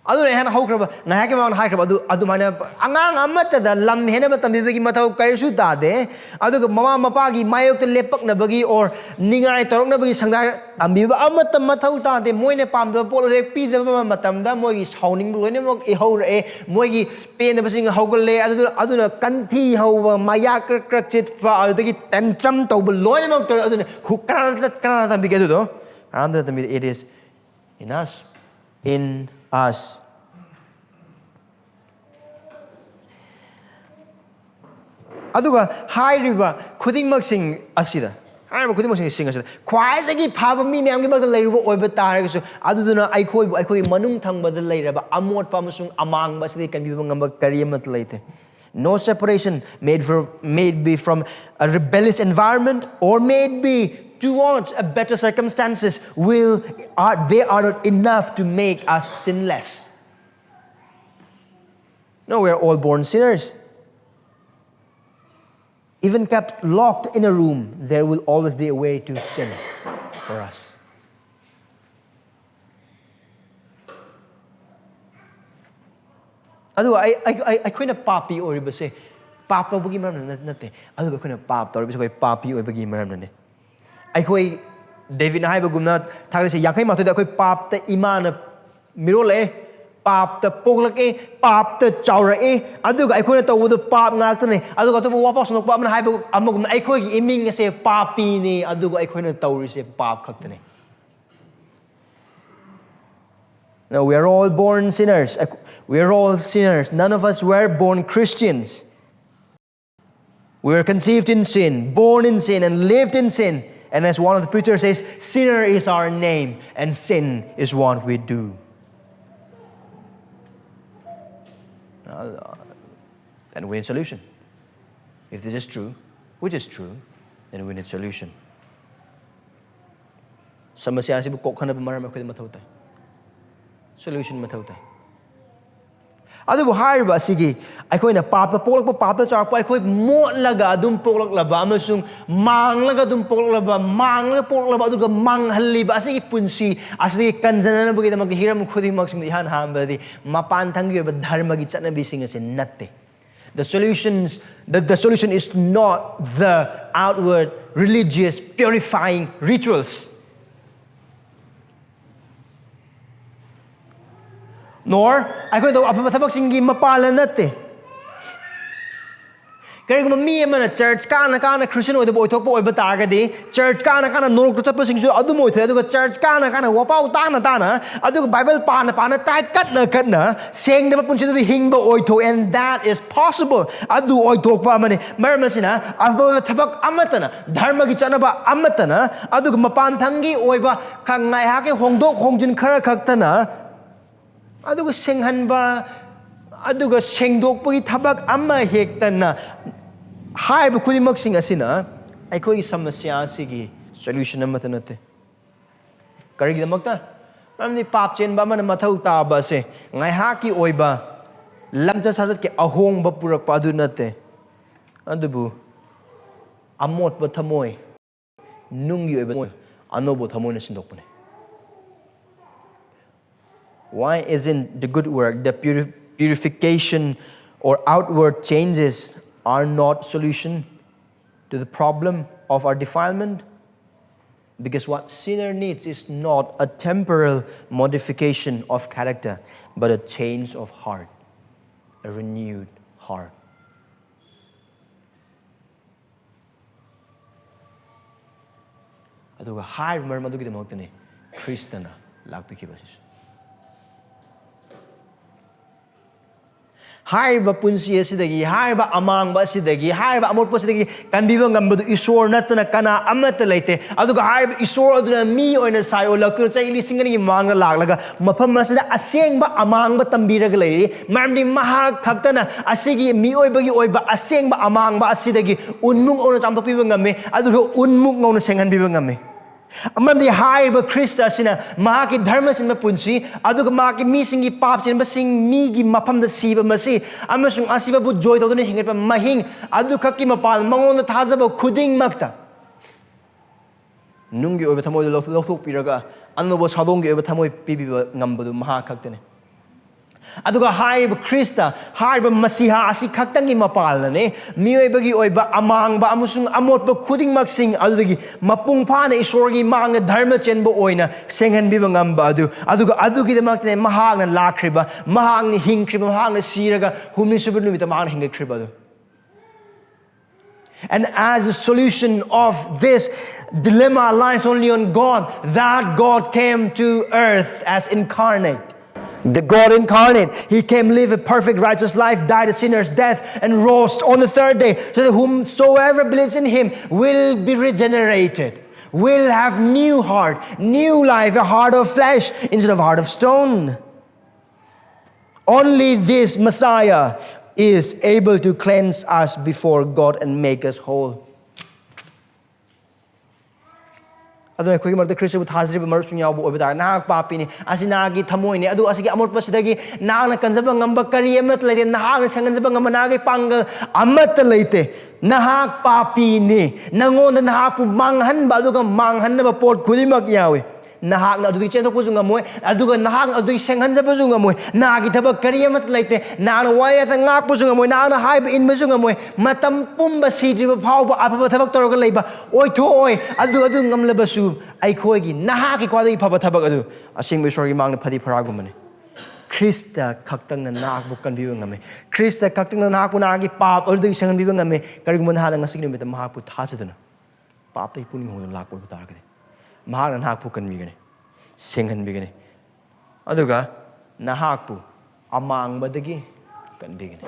Adu ne han ho kraba na ha ke ma ha kraba adu mana angang amata da lam hena ma tambi bagi mathau kai su ta de adu mama mapa gi mayok te lepak na bagi or ningai torok na bagi sangda ambi ba amata mathau ta de moi ne pam da polo le pi da ma matam da moi gi sauning loina mag e ho re moi gi pen da basing ho gol le adu na kan thi ho ba maya krak chit pa adu gi tantrum to ba loina mag adu ne hu kana tambi ke do andra tambi it is in us. Aduga hai riba khuding mak sing asida. Hai ba khuding mak sing asida. Khwai dagi phaba mi myam gi bak lai ruba oi ba tar ga su aduduna ai khoi manung thang ba da lai raba amot pa masung amang ba sidi kan bi ngam ba kari mat laite. No separation made be from a rebellious environment or made be towards a better circumstances they are not enough to make us sinless. No, we are all born sinners. Even kept locked in a room, there will always be a way to sin for us. ꯑꯗꯨꯒ ꯑꯩꯈꯣꯏꯅ ꯄꯥꯄꯤ ꯑꯣꯏꯔꯤꯕꯁꯦ ꯄꯥꯞ ꯇꯧꯕꯒꯤ ꯃꯔꯝꯅ ꯅꯠꯇꯦ ꯑꯗꯨꯒ ꯑꯩꯈꯣꯏꯅ ꯄꯥꯞ ꯇꯧꯔꯤꯕꯁꯦ ꯑꯩꯈꯣꯏ ꯄꯥꯄꯤ ꯑꯣꯏꯕꯒꯤ ꯃꯔꯝꯅꯅꯦ ꯑꯩꯈꯣꯏ ꯗꯦꯕꯤꯠꯅ ꯍꯥꯏꯕꯒꯨꯝꯅ ꯊꯥꯒꯠꯂꯤꯁꯦ 52ꯗ ꯑꯩꯈꯣꯏ ꯄꯥꯞꯇ ꯏꯃꯥꯅ ꯃꯤꯔꯣꯜꯂꯛꯑꯦ ꯄꯥꯞꯇ ꯄꯣꯛꯂꯛꯑꯦ ꯄꯥꯞꯇ ꯆꯥꯎꯔꯛꯑꯦ ꯑꯗꯨꯒ ꯑꯩꯈꯣꯏꯅ ꯇꯧꯕꯗꯣ ꯄꯥꯞ ꯉꯥꯛꯇꯅꯦ ꯑꯗꯨꯒ ꯑꯇꯣꯞꯄ ꯋꯥꯄꯥꯎ ꯁꯟꯗꯣꯛꯄ ꯑꯃꯅ ꯍꯥꯏꯕ ꯑꯃꯒꯨꯝꯅ ꯑꯩꯈꯣꯏꯒꯤ ꯏꯃꯤꯡ ꯑꯁꯦ ꯄꯥꯄꯤꯅꯤ ꯑꯗꯨꯒ ꯑꯩꯈꯣꯏꯅ ꯇꯧꯔꯤꯁꯦ ꯄꯥꯞ ꯈꯛꯇꯅꯦ. Now, we are all born sinners. We are all sinners. None of us were born Christians. We were conceived in sin, born in sin, and lived in sin. And as one of the preachers says, sinner is our name, and sin is what we do. Then we need solution. If this is true, which is true, then we need solution. Samasya asibu kokhanaba maram akhoi mathau tai. Solution mathau tai. Adubu hariba asigi aikoina papta poklakpa papta charpa aikoi motlaga adum poklaklaba amasung manglaga adum poklaba manglaga poklaba aduga manghalliba asigi punsi asigi kanjanana bugi damak hiram khudimak sing ihan hambadi mapan thangi oba dharma gi chanabi sing ase natte. The solution is not the outward religious purifying rituals. Nor aikoy daw apa thabak singgi mapala natte. Kaya kung mi man church kana Christian oy boy thok boy batagadi church kana norok to chapa singsu adu moy the adu church kana wapau tana adu Bible pana tait katna seng de punsi du hingba oy tho and that is possible adu oy thok pa mane marmasina aba thabak amatana dharma gi chanaba amatana adu mapan thangi oiba kangai ha ke hongdok hongjin khara khaktana aduga senghanba aduga sengdokpagi thabak amma hektana haiba khudimak sing asina aikoi samasya sigi solution amata nate karigi damakta ramni pap chenba man mathau taba se ngaihaki oiba lamja sajat ke ahongba purakpa adu nate adubu amot ba thamoi nungi oiba anobo thamoi na sindokpane. Why isn't the good work, the purification or outward changes are not solution to the problem of our defilement? Because what sinner needs is not a temporal modification of character, but a change of heart, a renewed heart. Aduga hai marmadu ki demoktane Kristana lakpikibasisu. Haiba punsi asidagi haiba amangba asidagi haiba amorpa asidagi kanbiba ngambadu isor natana kana amata leite aduga haiba isor aduna mi oina sayo lakku chai lisingani manga laglaga mafam asida asengba amangba tambiraga lei maramdi maha khaktana asigi mi oibagi oiba asengba amangba asidagi unmung ona chamtokpiba ngame aduga unmung ngona senghanbiba ngame. Amamdi haiba Krista sina mahaki dharma sinma punsi aduga mahaki mi singi pap sinba sing mi gi mafam da siba masi amasung asiba bu joy tawduna hingatpa mahing adu khakki mapal mangona thajaba khuding makta nungi oiba thamoi lothok piraga anobo sadongi oiba thamoi pibiba ngambadu maha khaktane. Aduga haiba Krista haiba masiha asi khaktangi mapalane mioibagi oiba amangba amusung amotba khudingmak sing adudagi mapung phana isorgi manga dharma chenbo oina senghanbiba ngamba aduga adugi demakne mahagna lakhriba mahagni hingkhriba mahagna siraga humni subu numita mahagna hingkhriba adu. And as a solution of this dilemma lies only on God, that God came to earth as incarnate. The God incarnate, He came, live a perfect righteous life, died a sinner's death, and rose on the third day, so that whomsoever believes in Him will be regenerated, will have new heart, new life, a heart of flesh instead of heart of stone. Only this Messiah is able to cleanse us before God and make us whole. aduna khoi marta Krista bu thazri ba marusung yaw bu obita na papi ni asina gi thamoi ni adu asigi amot pasidagi na na kanjaba ngamba kari amat leite na na sanganjaba ngamba na gi pangal amat leite na papi ni nangon na pu manghan ba du ga manghan ba pot khudimak yawe nahakna adui chenthokpu su ngamoi aduga nahakna adui senghanjaba su ngamoi nagi thabak kari amat laite nana waya ta ngakpu su ngamoi nana haiba inba su ngamoi matam pumba sidriba phawba afaba thabak toroga leiba oitho oi adu ngamlaba su aikhoigi nahaki kwadagi phaba thabak adu asingba iswargi mangna phadi pharagumane Krista kaktang na nakbu kanbiba ngame Krista kaktang na nakbu nagi pap adui senghanbiba ngame karigumana hada ngasigi numita mahakpu thasadana pap tai puning hona lakpo taragade mahakna nahakpu kanbigane senghanbigane aduga nahakpu amangbadagi kanbigane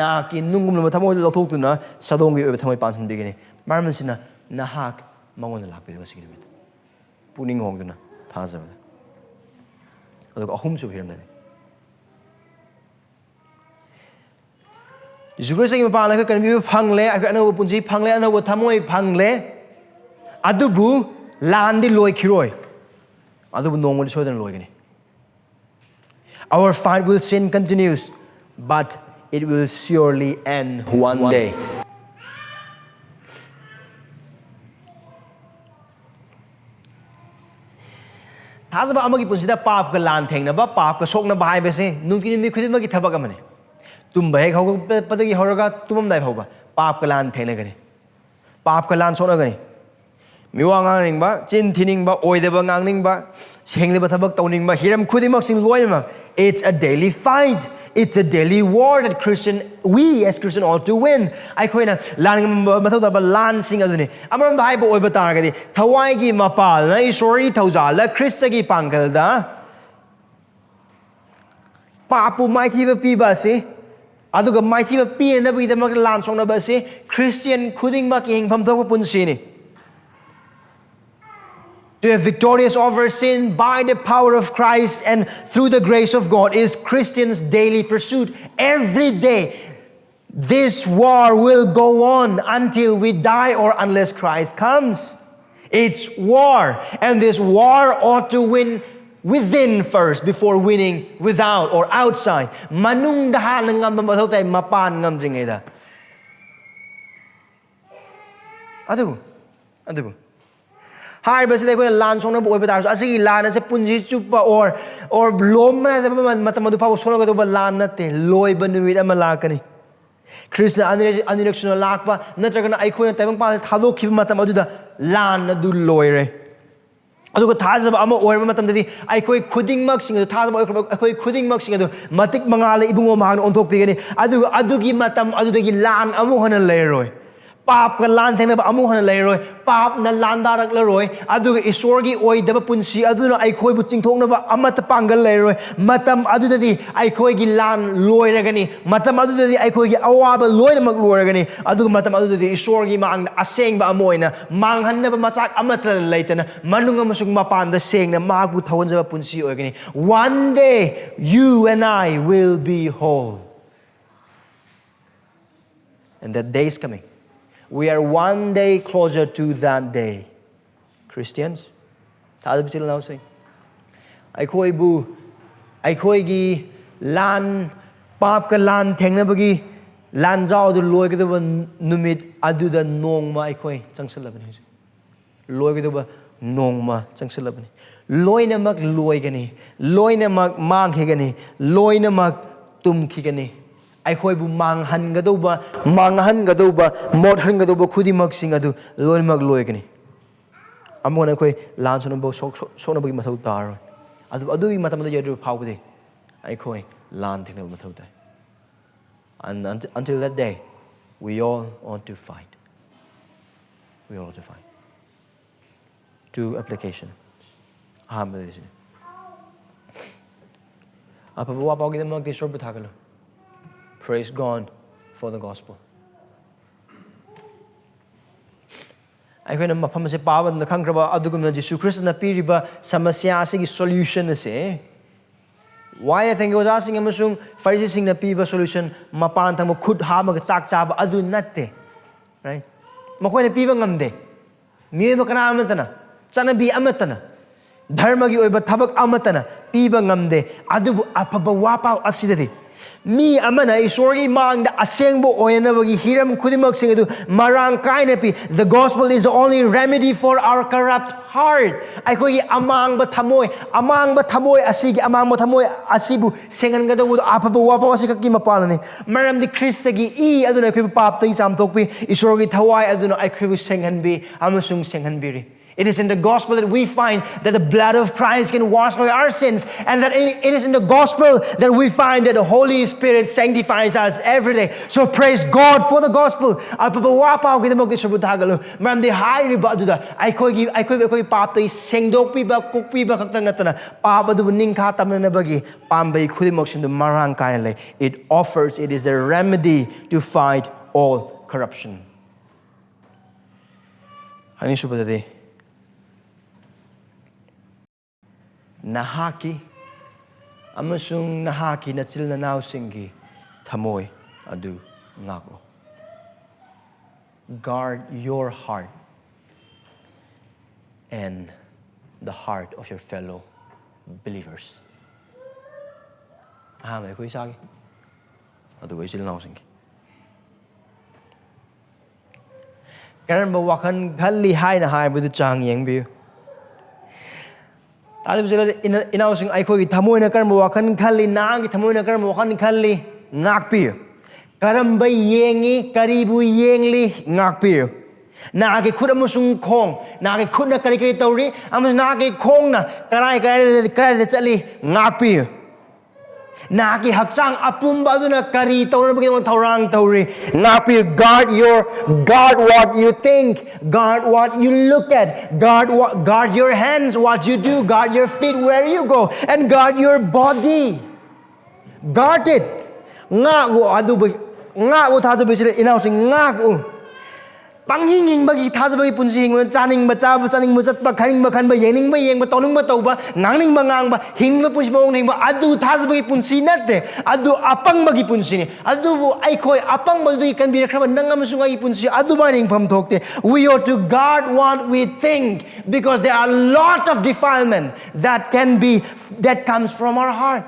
naki nungumna thamoi lothokuna sadongi oba thamoi pansanbigane marmansina nahak mangona lakpe ngasigi numita puning hongduna thasabada aduga ahum su hiramdane Jugresagi mapala ka kanbi phangle anaw punji phangle anaw thamoi phangle adubu landi loi khiroi adubu nongmoni sodan loigani Our fight with sin continues but it will surely end one day Thajaba amagi punsida pap ka lan thengna ba pap ka sokna ba haibase nungki mi khudima ki thabak amane tum bhai khau padagi horaga tumam dai phauba pap ka lan thengna gani pap ka lan sona gani miwa ngang ba chin thining ba oideba ngang ba sengleba thabak tawning ba hiram khudimak sing loimak it's a daily fight it's a daily war that we as Christian ought to win ai khoina lan mathau da ba lan sing aduni amaram da haiba oiba taragadi thawai gi mapal na isori thaujala Kristagi pangkal da papu maithiba piba se aduga maithiba pina bi da mak lan songna ba se Christian khudingmak hingpham thok punsi ni To have victorious over sin by the power of Christ and through the grace of God is Christians' daily pursuit. Every day, this war will go on until we die or unless Christ comes. It's war, and this war ought to win within first before winning without or outside. Manung dahan ngam mathaw tay mapan ngam jingay da. Adu. Hai basi dai koi lan songna bo betar so asigi lan ase punji chupa or lom na matamadu pa sona ga do ba lan na te loi ba numit ama lakani Krishna anirakshana lakpa natragana ai khoi na taibang pa thadok khib matam adu da lan na du loi re aduga thajaba ama oirba matam dadi ai khoi khuding mak sing thajaba ai khoi khuding mak sing adu matik mangala ibungo mahang onthok pigani adugi matam adudagi lan amu hana leiroi Pap ka lan thengna ba amu hana leiroi pap na lan darak leroi aduga isorgi oi daba punsi aduna ai khoi bu chingthokna ba amata pangal leiroi matam adudadi ai khoi gi lan loiragani matam adudadi ai khoi gi awaba loina mak loiragani aduga matam adudadi isorgi mang aseng ba amoina manghanna ba masak amata leitana manunga masuk mapan da sengna magu thawonja ba punsi oigani one day you and I will be whole and that day is coming We are one day closer to that day. Christians, thadab sila now say. Aikoi gi lan pap ka lan thengna bagi lan jaw du loi ka ba numit adu da nongma aikoi changsalabani. Loi ka ba nongma changsalabani. Loina mak loi gani, loina mak mang he gani, loina mak tum khi gani. Aikoi bu manghan gadoba modhan gadoba khudimak sing adu loimak loigani amona koi lan sona bo sona bagi mathau tar adu matam da yadu phawde aikoi lan thina mathau tai and until that day we all want to fight two applications hamdesi apa wa pa gi mak di sorbu thakalo Praise God for the gospel. Aikhoina mafam se pawan na khangraba adugumna Jesu Christ na piriba samasya asigi solution ase why I think was asking amasung Pharisee sing na piba solution mapan thang khud ha ma chak chaba adu natte right makoi na piba ngamde mi ma kana amatana chanabi amatana dharma gi oiba thabak amatana piba ngamde adubu apaba wapau asidadi mi amana isorgi mangda asengbo oyanabagi hiram khudimak sing adu marang kaina pi. The gospel is the only remedy for our corrupt heart. Aikoi amangba thamoi asigi amangba thamoi asibu sengan gadawu apabu wapa wasikaki mapalani. Maramdi Kristagi I aduna koi pap tai samtokpi isorgi thawai aduna aikoi sengan bi amasung sengan biri. It is in the gospel that we find that the blood of Christ can wash away our sins, and that it is in the gospel that we find that the Holy Spirit sanctifies us every day. So praise God for the gospel. It offers, it is a remedy to fight all corruption. Nahakki amasung nahakki nachil nanaw singhi thamoi adu ngaak-u. Guard your heart and the heart of your fellow believers. Mai koi sagi adu koi sil naw singhi. Karan ba wakan khalli hai na hai bu chang yeng bi. Inausing aikoi thamoi na karma wakan khalli nagi thamoi na karma wakan khalli ngakpi karamba yengi karibu yengli ngakpi nagi khud amusung khong nagi khud na kari tauri amus nagi khong na karai chali ngakpi nagi hakchang apumba aduna kari tauna bagi thaurang tauri ngakpi. Guard what you think, guard what you look at, guard your hands, what you do, guard your feet, where you go, and guard your body. Guard it. Ngaak-u thajabasa inausing ngaak-u panghinging bagi thajabagi punsi hingba chaning ba chaba chaning ba chatpa khaning ba khanba yening ba yengba toning ba tauba ngangning ba ngangba hingba punsi ba ongning ba adu thajabagi punsi natte adu apang bagi punsi ni adu bu aikoi apang ba du kan bi rakhaba nangam sungai punsi adu ba ning pham thokte. We ought to guard what we think, because there are a lot of defilement that comes from our heart.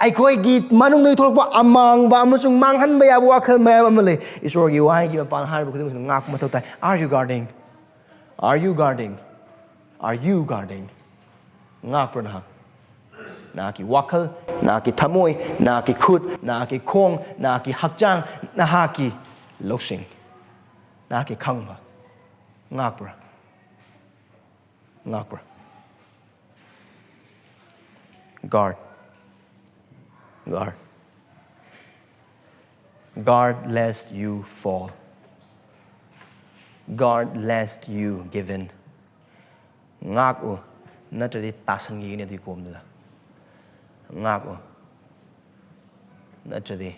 Aikoi gi manung dei thokpa amang ba amasung maanghanba ya wakhal mayam amale isor gi wai gi pan har bu khudum ngak mathau tai. Are you guarding ngak pranha na ki wakhal na ki thamoi na ki khut na ki khong na ki hakchang na ha ki losing na ki khangba ngak pra Guard lest you fall. Guard lest you give in. Ngaak-u natradi tasan gi ne du kom da. Ngaak-u natradi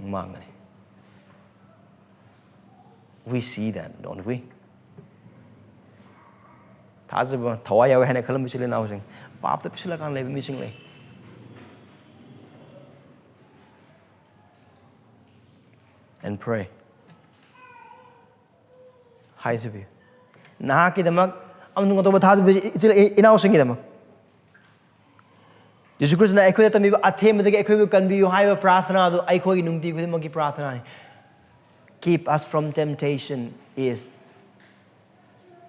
mangani. We see that, don't we? Thajaba thawai yaw hane khalam bisile naw sing pap ta pisila kan le mi sing le. And pray. Hi Sibi. Nahakki damak amnung to bathas inausing damak. Jesus Christ na aikoi tami athem de aikoi kan bi hai prathana do aikoi nungti khudi magi prathana. Keep us from temptation is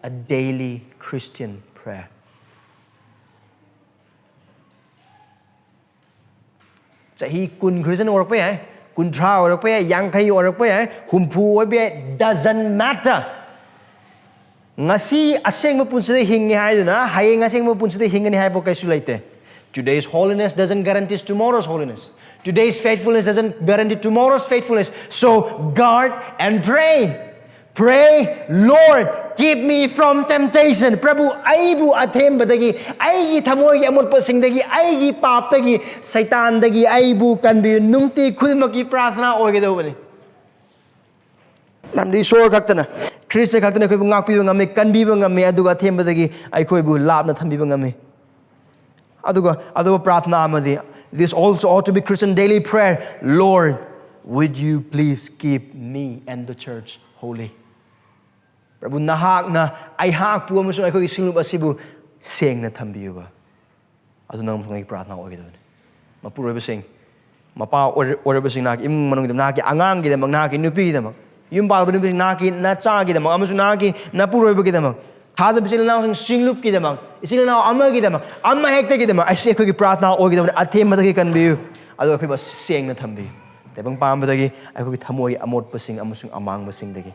a daily Christian prayer. Chahi kun Christian work pe hai kuntra or pe yang khai or pe humpu be doesn't matter. Ngasi aseng mo punsi hingi hai na hai ngaseng mo punsi hingi hai po kaisu laite. Today's holiness doesn't guarantee tomorrow's holiness. Today's faithfulness doesn't guarantee tomorrow's faithfulness. So guard and pray. Pray, Lord, keep me from temptation. Prabhu, aibu athem badagi, aigi thamoi amot pasing dagi, aigi pap dagi, saitan dagi, aibu kanbi nungti khudmaki prathana oige dobani. Namdi sor kaktana, Krista kaktana koi ngakpi ngame kanbi ngame aduga athem badagi ai koi bu labna thambi ngame. Aduga prathana amadi. This also ought to be Christian daily prayer. Lord, would you please keep me and the church holy? Prabhu nahak na ai hak pu amasung ai koi singlup asibu seng na thambiu ba. Adu nang ngai prathna oige don. Mapuroi ba sing Mapa orabasing nahakki imung manungdam nahakki anganggidamak nahakki nupigidamak yum palba nupi nahakki nachagidamak amasu nahakki napuroibagidamak thajabasa ilanausing singlupgidamak isilanaw amagidamak ama hektagidamak aise akhoi prathna oigidamani athembadagi kanbiyu adu akhoi ba sengna thambi tebang pambadagi akhoi thamoi amotpasing amasung amangbasingdagi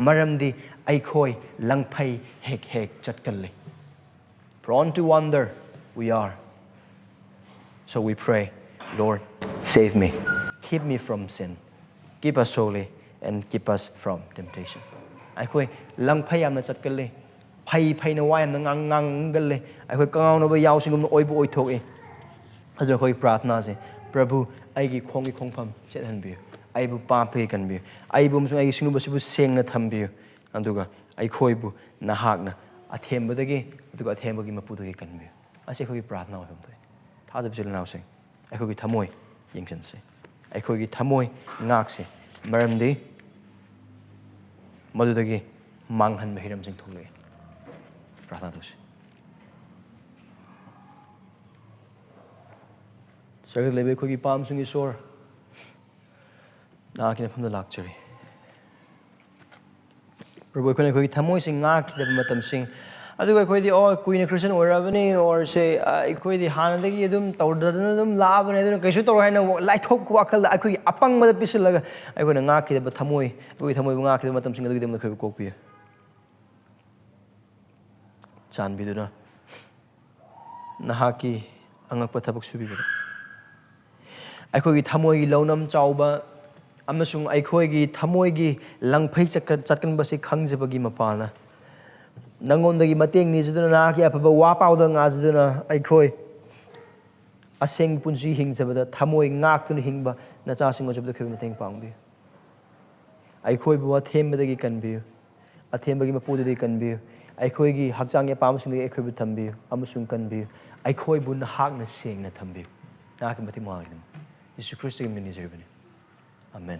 maramdi akhoi langphai hek chatkalle prone to wonder we are. So we pray, Lord, save me. Keep me from sin. Keep us holy and keep us from temptation. Akhoi langphai amna chatkalle phai na wayam na ngangalle akhoi kangau na ba yausingum na oibu oithoki adu akhoi prathna se Prabhu aigi khongpham chethanbiyu aibu papthagi kanbiyu aibu amsung aigi sinubasibu sengna thambiyu aduga aikhoibu nahakna athembadagi aduga athembagi mapudagi kanbiyu ase akhoi prathna oimthoi Thajabasa ilanausing akhoi thamoi yengchanse akhoi thamoi ngakse maramdi madudagi maanghanba hiramsing thoklak प्रार्थना दोषी सरगद लेबे खोगी palm सुंगी सोर ना किने फमदा लाक्चरी प्रभु खोने खोगी थमोय सिंग nga ki de matam sing adu khoi di o queen christian orabani or say khoi di hanadagi adum tawdradana adum labane adun kaisu tor haina lai thok wakhal khoi apang mada pisalaga khoi na nga ki de thamoy khoi thamoy nga ki de matam sing adu dem khoi kokpi Chanbiduna nahakki angakpa thabak subibada akhoi thamoi gi launam chauba amasung akhoi gi thamoi gi langphai chatkan basi khangjabagi mapana nangondagi mateng ni jaduna nahakki afaba wa pauda nga jaduna akhoi aseng punji hingjabada thamoi ngaktun hingba nacha sing ojabda khoi mateng pangbi akhoi bu athembadagi kanbi athembagi mapudagi kanbi akhoi hakjang ya pamsing akhoi bu thambi amasung kanbi akhoi bu nahakna sengna thambi nahakki mati malgam Yesu Christ gi ministry bani amen